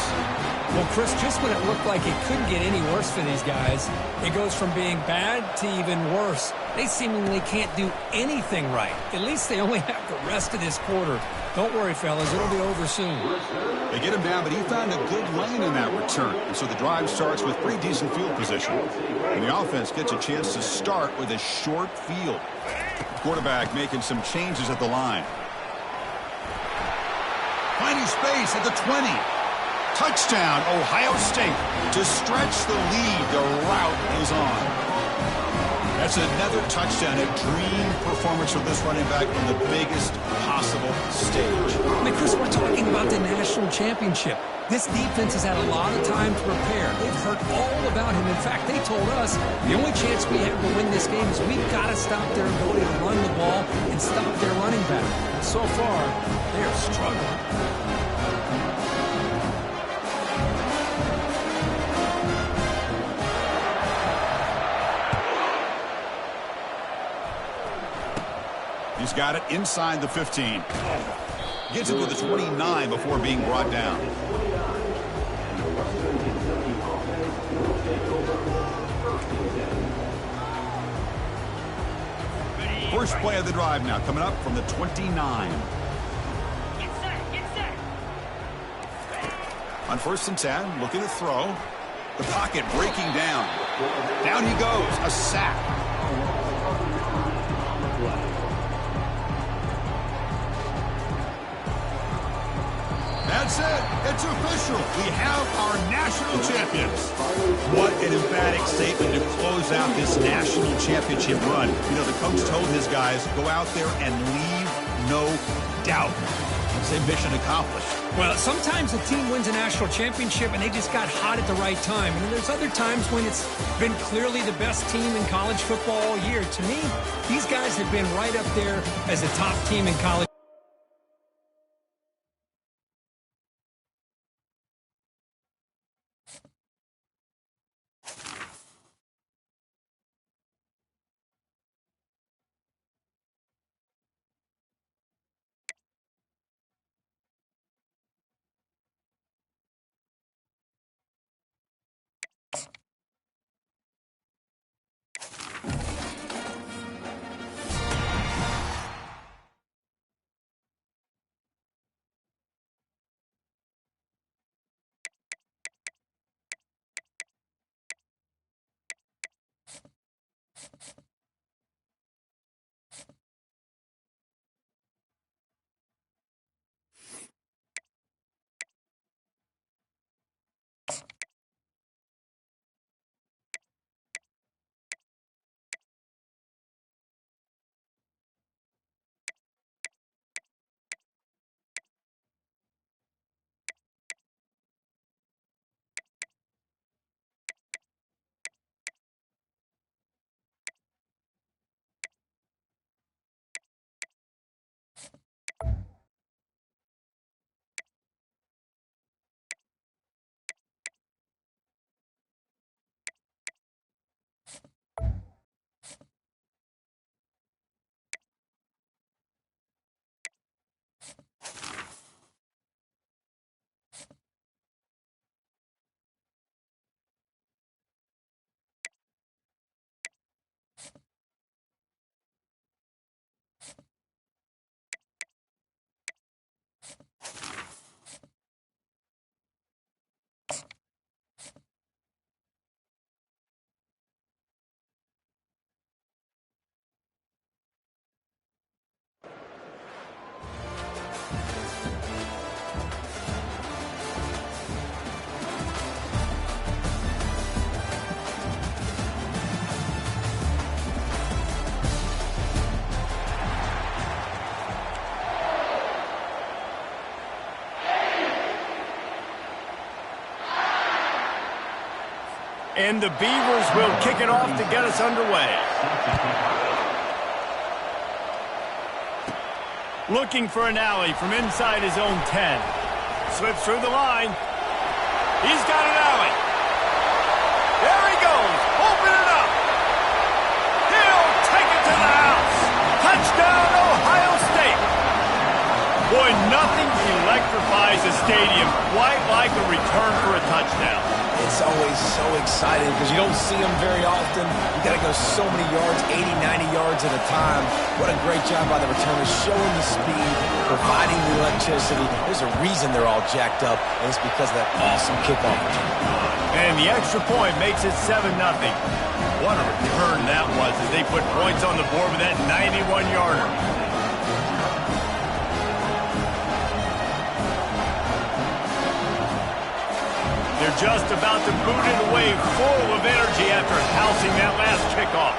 Well, Chris, just when it looked like it couldn't get any worse for these guys, it goes from being bad to even worse. They seemingly can't do anything right. At least they only have the rest of this quarter. Don't worry, fellas. It'll be over soon. They get him down, but he found a good lane in that return. And so the drive starts with pretty decent field position. And the offense gets a chance to start with a short field. Quarterback making some changes at the line. Finding space at the 20. Touchdown, Ohio State. To stretch the lead, the route is on. That's another touchdown, a dream performance from this running back on the biggest possible stage. I mean, Chris, we're talking about the national championship. This defense has had a lot of time to prepare. They've heard all about him. In fact, they told us the only chance we have to win this game is we've got to stop their ability to run the ball and stop their running back. So far, they are struggling. He's got it inside the 15. Gets it to the 29 before being brought down. First play of the drive now coming up from the 29. On 1st and 10, looking to throw. The pocket breaking down. Down he goes. A sack. That's it. It's official. We have our national champions. What an emphatic statement to close out this national championship run. You know, the coach told his guys, go out there and leave no doubt. Say mission accomplished. Well, sometimes a team wins a national championship and they just got hot at the right time. And there's other times when it's been clearly the best team in college football all year. To me, these guys have been right up there as a top team in college. And the Beavers will kick it off to get us underway. Looking for an alley from inside his own 10. Slips through the line. He's got an alley. There he goes. Open it up. He'll take it to the house. Touchdown, Ohio State. Boy, nothing electrifies a stadium quite like a return for a touchdown. It's always so exciting because you don't see them very often. You got to go so many yards, 80, 90 yards at a time. What a great job by the returners, showing the speed, providing the electricity. There's a reason they're all jacked up, and it's because of that awesome kickoff return. And the extra point makes it 7-0. What a return that was as they put points on the board with that 91-yarder. They're just about to boot it away, full of energy after housing that last kickoff.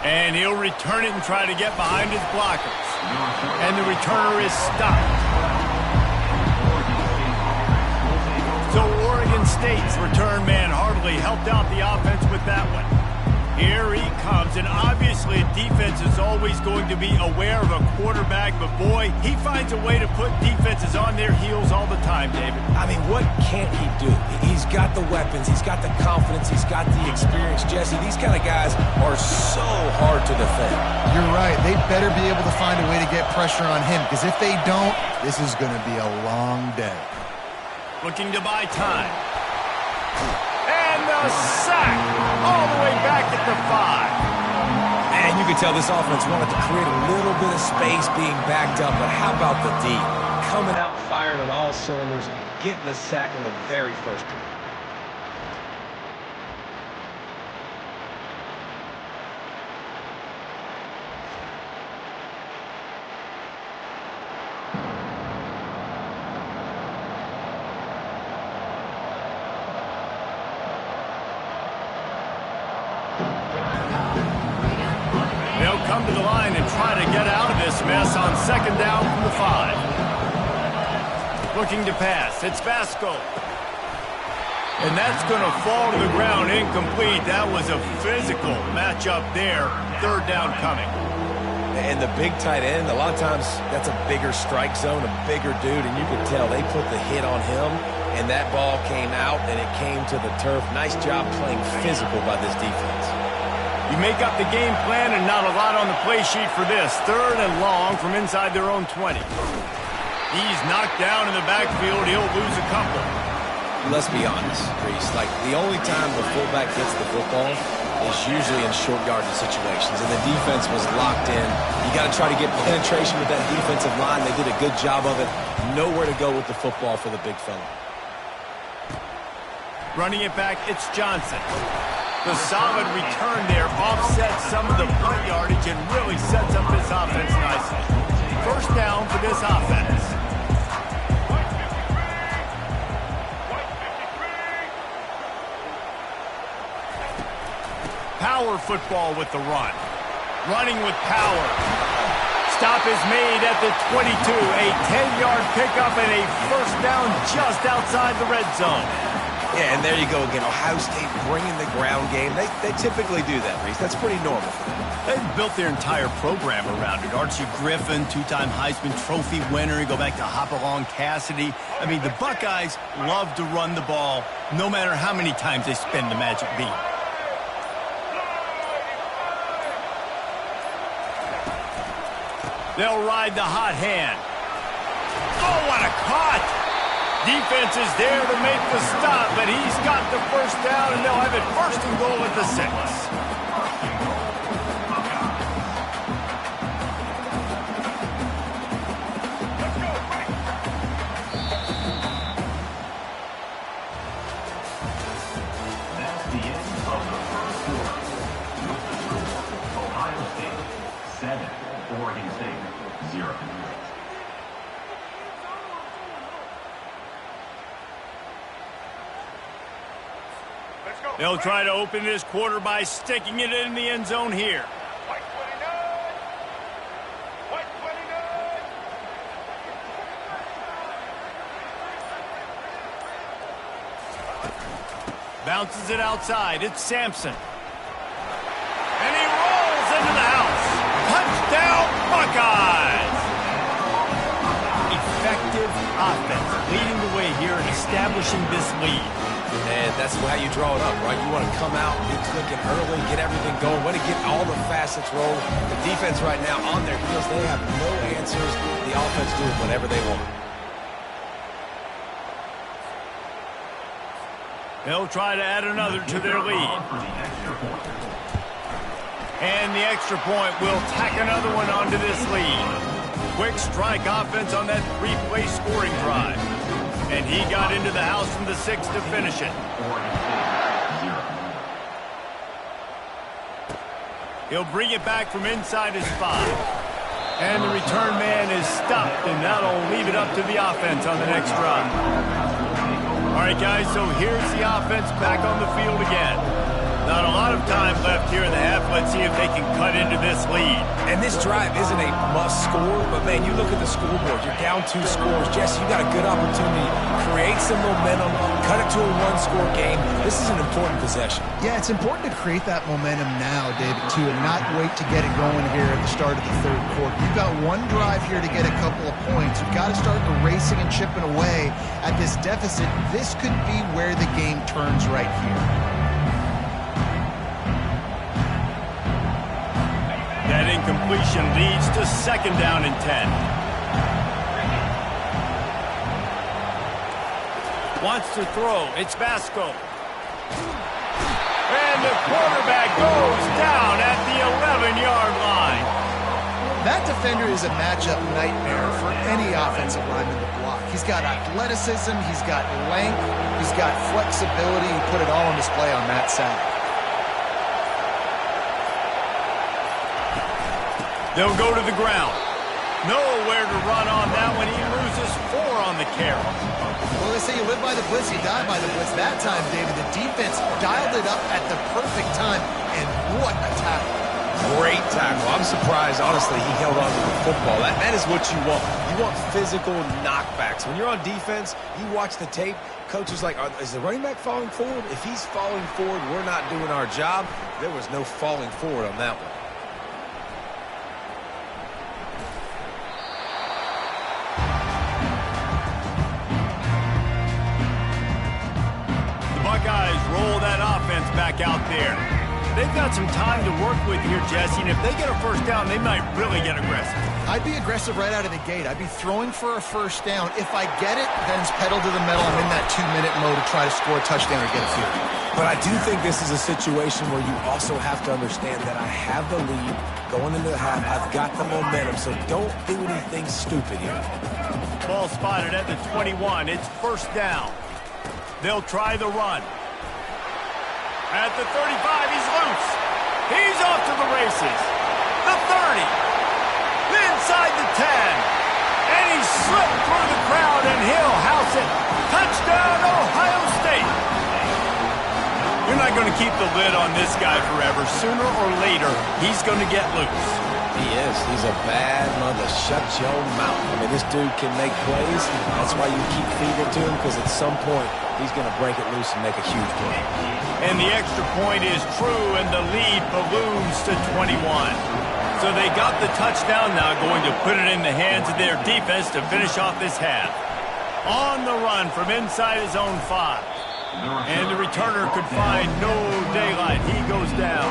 And he'll return it and try to get behind his blockers. And the returner is stopped. So Oregon State's return man hardly helped out the offense with that one. Here he comes, and obviously a defense is always going to be aware of a quarterback, but boy, he finds a way to put defenses on their heels all the time, David. I mean, what can't he do? He's got the weapons, he's got the confidence, he's got the experience. Jesse, these kind of guys are so hard to defend. You're right. They better be able to find a way to get pressure on him, because if they don't, this is going to be a long day. Looking to buy time. And the sack all the way back at the 5. And you can tell this offense wanted to create a little bit of space being backed up, but how about the D? Coming out firing on all cylinders, getting the sack in the very first one. They'll come to the line and try to get out of this mess on second down from the 5. Looking to pass. It's Vasco. And that's going to fall to the ground incomplete. That was a physical matchup there. Third down coming. And the big tight end, a lot of times that's a bigger strike zone, a bigger dude, and you could tell they put the hit on him, and that ball came out, and it came to the turf. Nice job playing physical by this defense. You make up the game plan and not a lot on the play sheet for this. Third and long from inside their own 20. He's knocked down in the backfield. He'll lose a couple. Let's be honest, Reese. Like, the only time the fullback gets the football is usually in short yardage situations, and the defense was locked in. You got to try to get penetration with that defensive line. They did a good job of it. Nowhere to go with the football for the big fella. Running it back, it's Johnson. The solid return there offsets some of the punt yardage and really sets up this offense nicely. First down for this offense. Power football with the run. Running with power. Stop is made at the 22. A 10-yard pickup and a first down just outside the red zone. Yeah, and there you go again. Ohio State bringing the ground game. They typically do that, Reese. That's pretty normal for them. They've built their entire program around it. Archie Griffin, two-time Heisman Trophy winner. You go back to Hopalong Cassidy. I mean, the Buckeyes love to run the ball, no matter how many times they spin the magic beat. They'll ride the hot hand. Oh, what a cut! Defense is there to make the stop, but he's got the first down, and they'll have it first and goal at the 6. That's the end of the first quarter. Ohio State 7, Oregon State 0. They'll try to open this quarter by sticking it in the end zone here. Bounces it outside. It's Sampson. And he rolls into the house. Touchdown, Buckeyes! Effective offense leading the way here and establishing this lead. And that's how you draw it up, right? You want to come out, be clicking early, get everything going, want to get all the facets rolled. The defense right now on their heels, they have no answers. The offense doing whatever they want. They'll try to add another to their lead. And the extra point will tack another one onto this lead. Quick strike offense on that three-play scoring drive. And he got into the house from the 6 to finish it. He'll bring it back from inside his 5. And the return man is stopped, and that'll leave it up to the offense on the next drive. All right, guys, so here's the offense back on the field again. Not a lot of time left here in the half. Let's see if they can cut into this lead. And this drive isn't a must score, but, man, you look at the scoreboard. You're down 2 scores. Jesse, you got a good opportunity. Create some momentum. Cut it to a 1-score game. This is an important possession. Yeah, it's important to create that momentum now, David, too, and not wait to get it going here at the start of the third quarter. You've got one drive here to get a couple of points. You've got to start racing and chipping away at this deficit. This could be where the game turns right here. That incompletion leads to 2nd down and 10. Wants to throw. It's Vasco. And the quarterback goes down at the 11-yard line. That defender is a matchup nightmare for any offensive lineman to block. He's got athleticism, he's got length, he's got flexibility. He put it all on display on that sack. They'll go to the ground. Nowhere to run on that one. He loses 4 on the carry. Well, they say you live by the blitz, you die by the blitz. That time, David, the defense dialed it up at the perfect time, and what a tackle. Great tackle. I'm surprised, honestly, he held on to the football. That is what you want. You want physical knockbacks. When you're on defense, you watch the tape, coach is like, is the running back falling forward? If he's falling forward, we're not doing our job. There was no falling forward on that one. Buckeyes roll that offense back out there. They've got some time to work with here, Jesse, and if they get a first down, they might really get aggressive. I'd be aggressive right out of the gate. I'd be throwing for a first down. If I get it, then it's pedal to the metal. I'm in that 2-minute mode to try to score a touchdown or get a field goal. But I do think this is a situation where you also have to understand that I have the lead going into the half. I've got the momentum, so don't do anything stupid here. Ball spotted at the 21. It's first down. They'll try the run. At the 35, he's loose. He's off to the races. The 30. Inside the 10. And he slipped through the crowd, and he'll house it. Touchdown, Ohio State. You're not going to keep the lid on this guy forever. Sooner or later, he's going to get loose. He is. He's a bad mother. Shut your mouth. I mean, this dude can make plays. That's why you keep feeding to him, because at some point, he's going to break it loose and make a huge play. And the extra point is true, and the lead balloons to 21. So they got the touchdown now, going to put it in the hands of their defense to finish off this half. On the run from inside his own 5. And the returner could find no daylight. He goes down.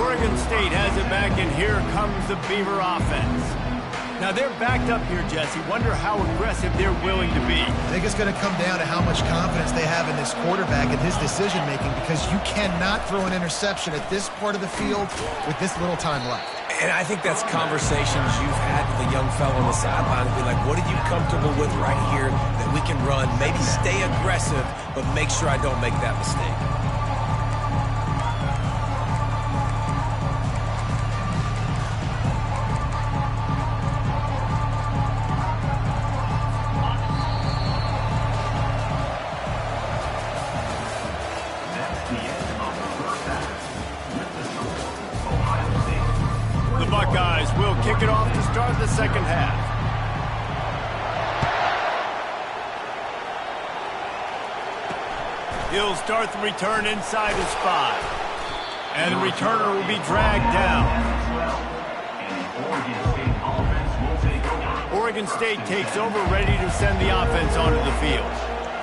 Oregon State has it back, and here comes the Beaver offense. Now, they're backed up here, Jesse. Wonder how aggressive they're willing to be. I think it's going to come down to how much confidence they have in this quarterback and his decision-making, because you cannot throw an interception at this part of the field with this little time left. And I think that's conversations you've had with a young fellow on the sideline to be like, what are you comfortable with right here that we can run? Maybe stay aggressive, but make sure I don't make that mistake. Buckeyes will kick it off to start the second half. He'll start the return inside his 5. And the returner will be dragged down. Oregon State takes over, ready to send the offense onto the field.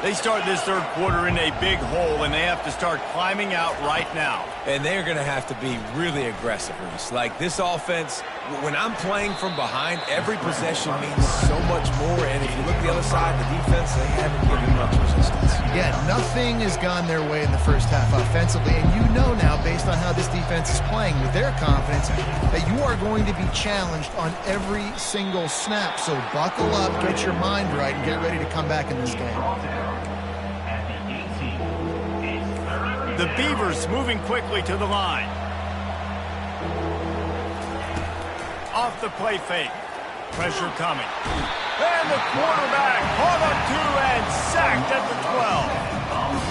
They start this third quarter in a big hole, and they have to start climbing out right now. And they're going to have to be really aggressive, Reese. Like, this offense, when I'm playing from behind, every possession means so much more. And if you look at the other side, the defense, they haven't given much resistance. Yeah, nothing has gone their way in the first half offensively. And you know now, based on how this defense is playing with their confidence, that you are going to be challenged on every single snap. So buckle up, get your mind right, and get ready to come back in this game. The Beavers moving quickly to the line. Off the play fake. Pressure coming. And the quarterback hauled up 2 and sacked at the 12.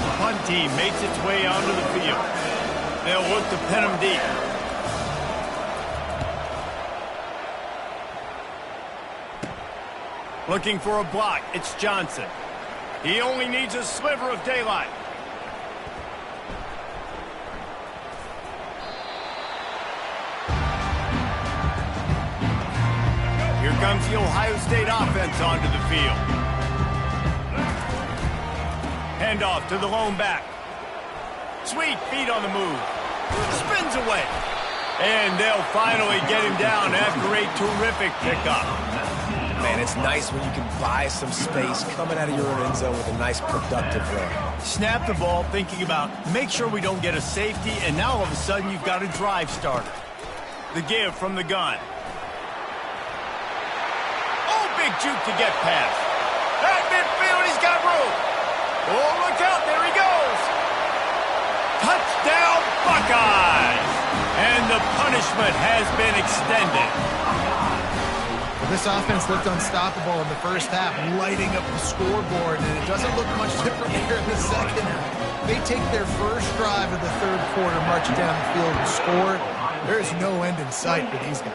The punt team makes its way onto the field. They'll look to pin him deep. Looking for a block. It's Johnson. He only needs a sliver of daylight. Here comes the Ohio State offense onto the field. Handoff to the lone back. Sweet feet on the move. Spins away. And they'll finally get him down after a terrific pickup. Man, it's nice when you can buy some space coming out of your own end zone with a nice productive run. Snap the ball, thinking about make sure we don't get a safety, and now all of a sudden you've got a drive starter. The give from the gun. Oh, big juke to get past. At midfield, he's got room. Oh, look out, there he goes. Touchdown, Buckeyes. And the punishment has been extended. This offense looked unstoppable in the first half, lighting up the scoreboard, and it doesn't look much different here in the second half. They take their first drive of the third quarter, march down the field and score. There is no end in sight for these guys.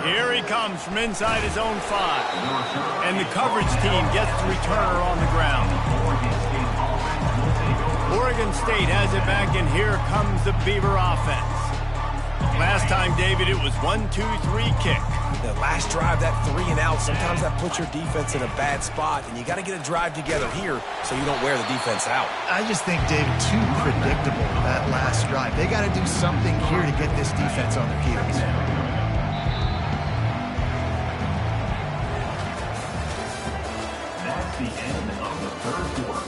Here he comes from inside his own 5. And the coverage team gets the returner on the ground. Oregon State has it back, and here comes the Beaver offense. Last time, David, it was 1-2-3 kick. The last drive, that 3 and out, sometimes that puts your defense in a bad spot, and you got to get a drive together here so you don't wear the defense out. I just think, David, too predictable, that last drive. They got to do something here to get this defense on their heels. That's the end of the third quarter.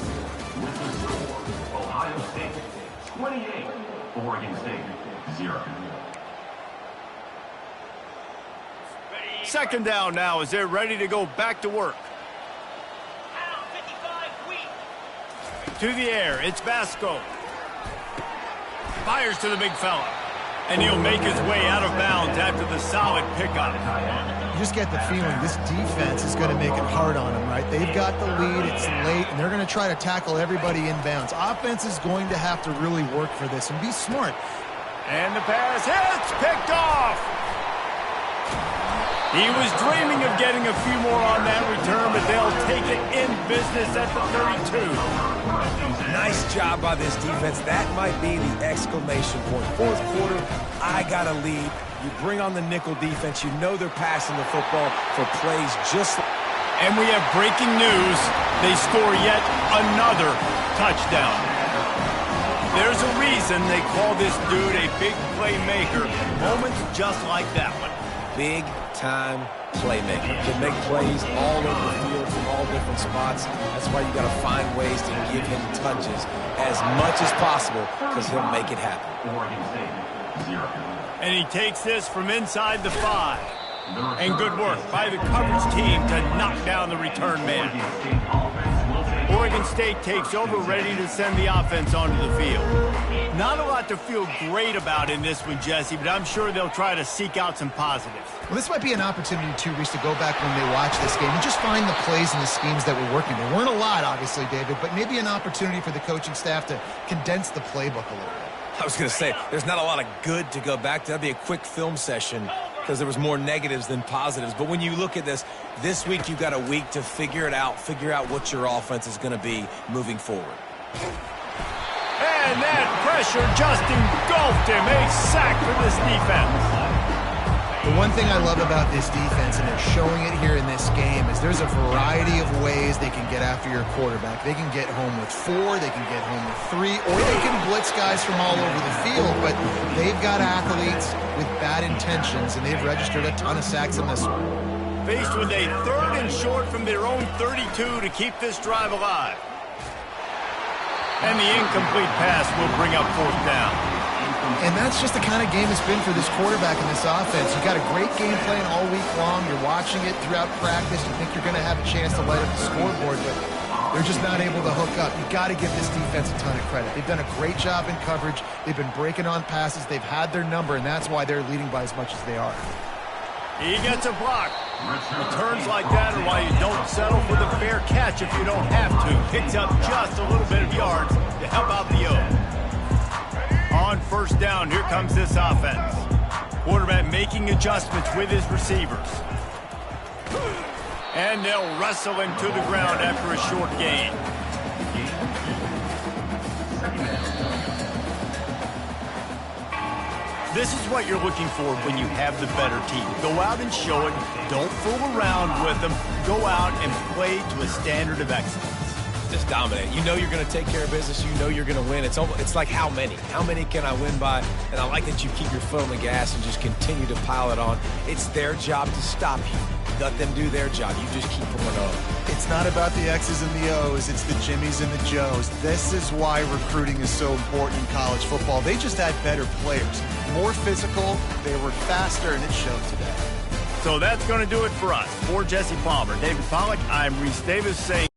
With the score, Ohio State 28, Oregon State 0. Second down now as they're ready to go back to work. To the air, it's Vasco. Fires to the big fella. And he'll make his way out of bounds after the solid pickup. You just get the feeling this defense is going to make it hard on them, right? They've got the lead, it's late, and they're going to try to tackle everybody inbounds. Offense is going to have to really work for this and be smart. And the pass hits, picked off. He was dreaming of getting a few more on that return, but they'll take it in business at the 32. Nice job by this defense. That might be the exclamation point. Fourth quarter, I got a lead. You bring on the nickel defense. You know they're passing the football for plays just like... And we have breaking news. They score yet another touchdown. There's a reason they call this dude a big playmaker. Moments just like that one. Big-time playmaker. Can make plays all over the field from all different spots. That's why you got to find ways to give him touches as much as possible because he'll make it happen. And he takes this from inside the 5. And good work by the coverage team to knock down the return man. Oregon State takes over, ready to send the offense onto the field. Not a lot to feel great about in this one, Jesse, but I'm sure they'll try to seek out some positives. Well, this might be an opportunity, too, Reese, to go back when they watch this game and just find the plays and the schemes that were working. There weren't a lot, obviously, David, but maybe an opportunity for the coaching staff to condense the playbook a little bit. I was going to say, there's not a lot of good to go back to. That'd be a quick film session because there was more negatives than positives. But when you look at this week you've got a week to figure it out, figure out what your offense is going to be moving forward. And that pressure just engulfed him. A sack for this defense. The one thing I love about this defense, and they're showing it here in this game, is there's a variety of ways they can get after your quarterback. They can get home with 4, they can get home with 3, or they can blitz guys from all over the field. But they've got athletes with bad intentions, and they've registered a ton of sacks in this one. Faced with a 3rd and short from their own 32 to keep this drive alive. And the incomplete pass will bring up 4th down. And that's just the kind of game it's been for this quarterback in this offense. You got a great game plan all week long. You're watching it throughout practice. You think you're going to have a chance to light up the scoreboard, but they're just not able to hook up. You got to give this defense a ton of credit. They've done a great job in coverage. They've been breaking on passes. They've had their number, and that's why they're leading by as much as they are. He gets a block. Returns like that are why you don't settle for the fair catch if you don't have to. Picks up just a little bit of yards to help out the O. On 1st down, here comes this offense. Quarterback making adjustments with his receivers. And they'll wrestle him to the ground after a short gain. This is what you're looking for when you have the better team. Go out and show it. Don't fool around with them. Go out and play to a standard of excellence. Just dominate. You know you're going to take care of business. You know you're going to win. It's like how many? How many can I win by? And I like that you keep your foot on the gas and just continue to pile it on. It's their job to stop you. Let them do their job. You just keep pouring on. It's not about the X's and the O's. It's the Jimmies and the Joes. This is why recruiting is so important in college football. They just had better players. More physical. They were faster, and it showed today. So that's going to do it for us. For Jesse Palmer, David Pollack, I'm Reese Davis saying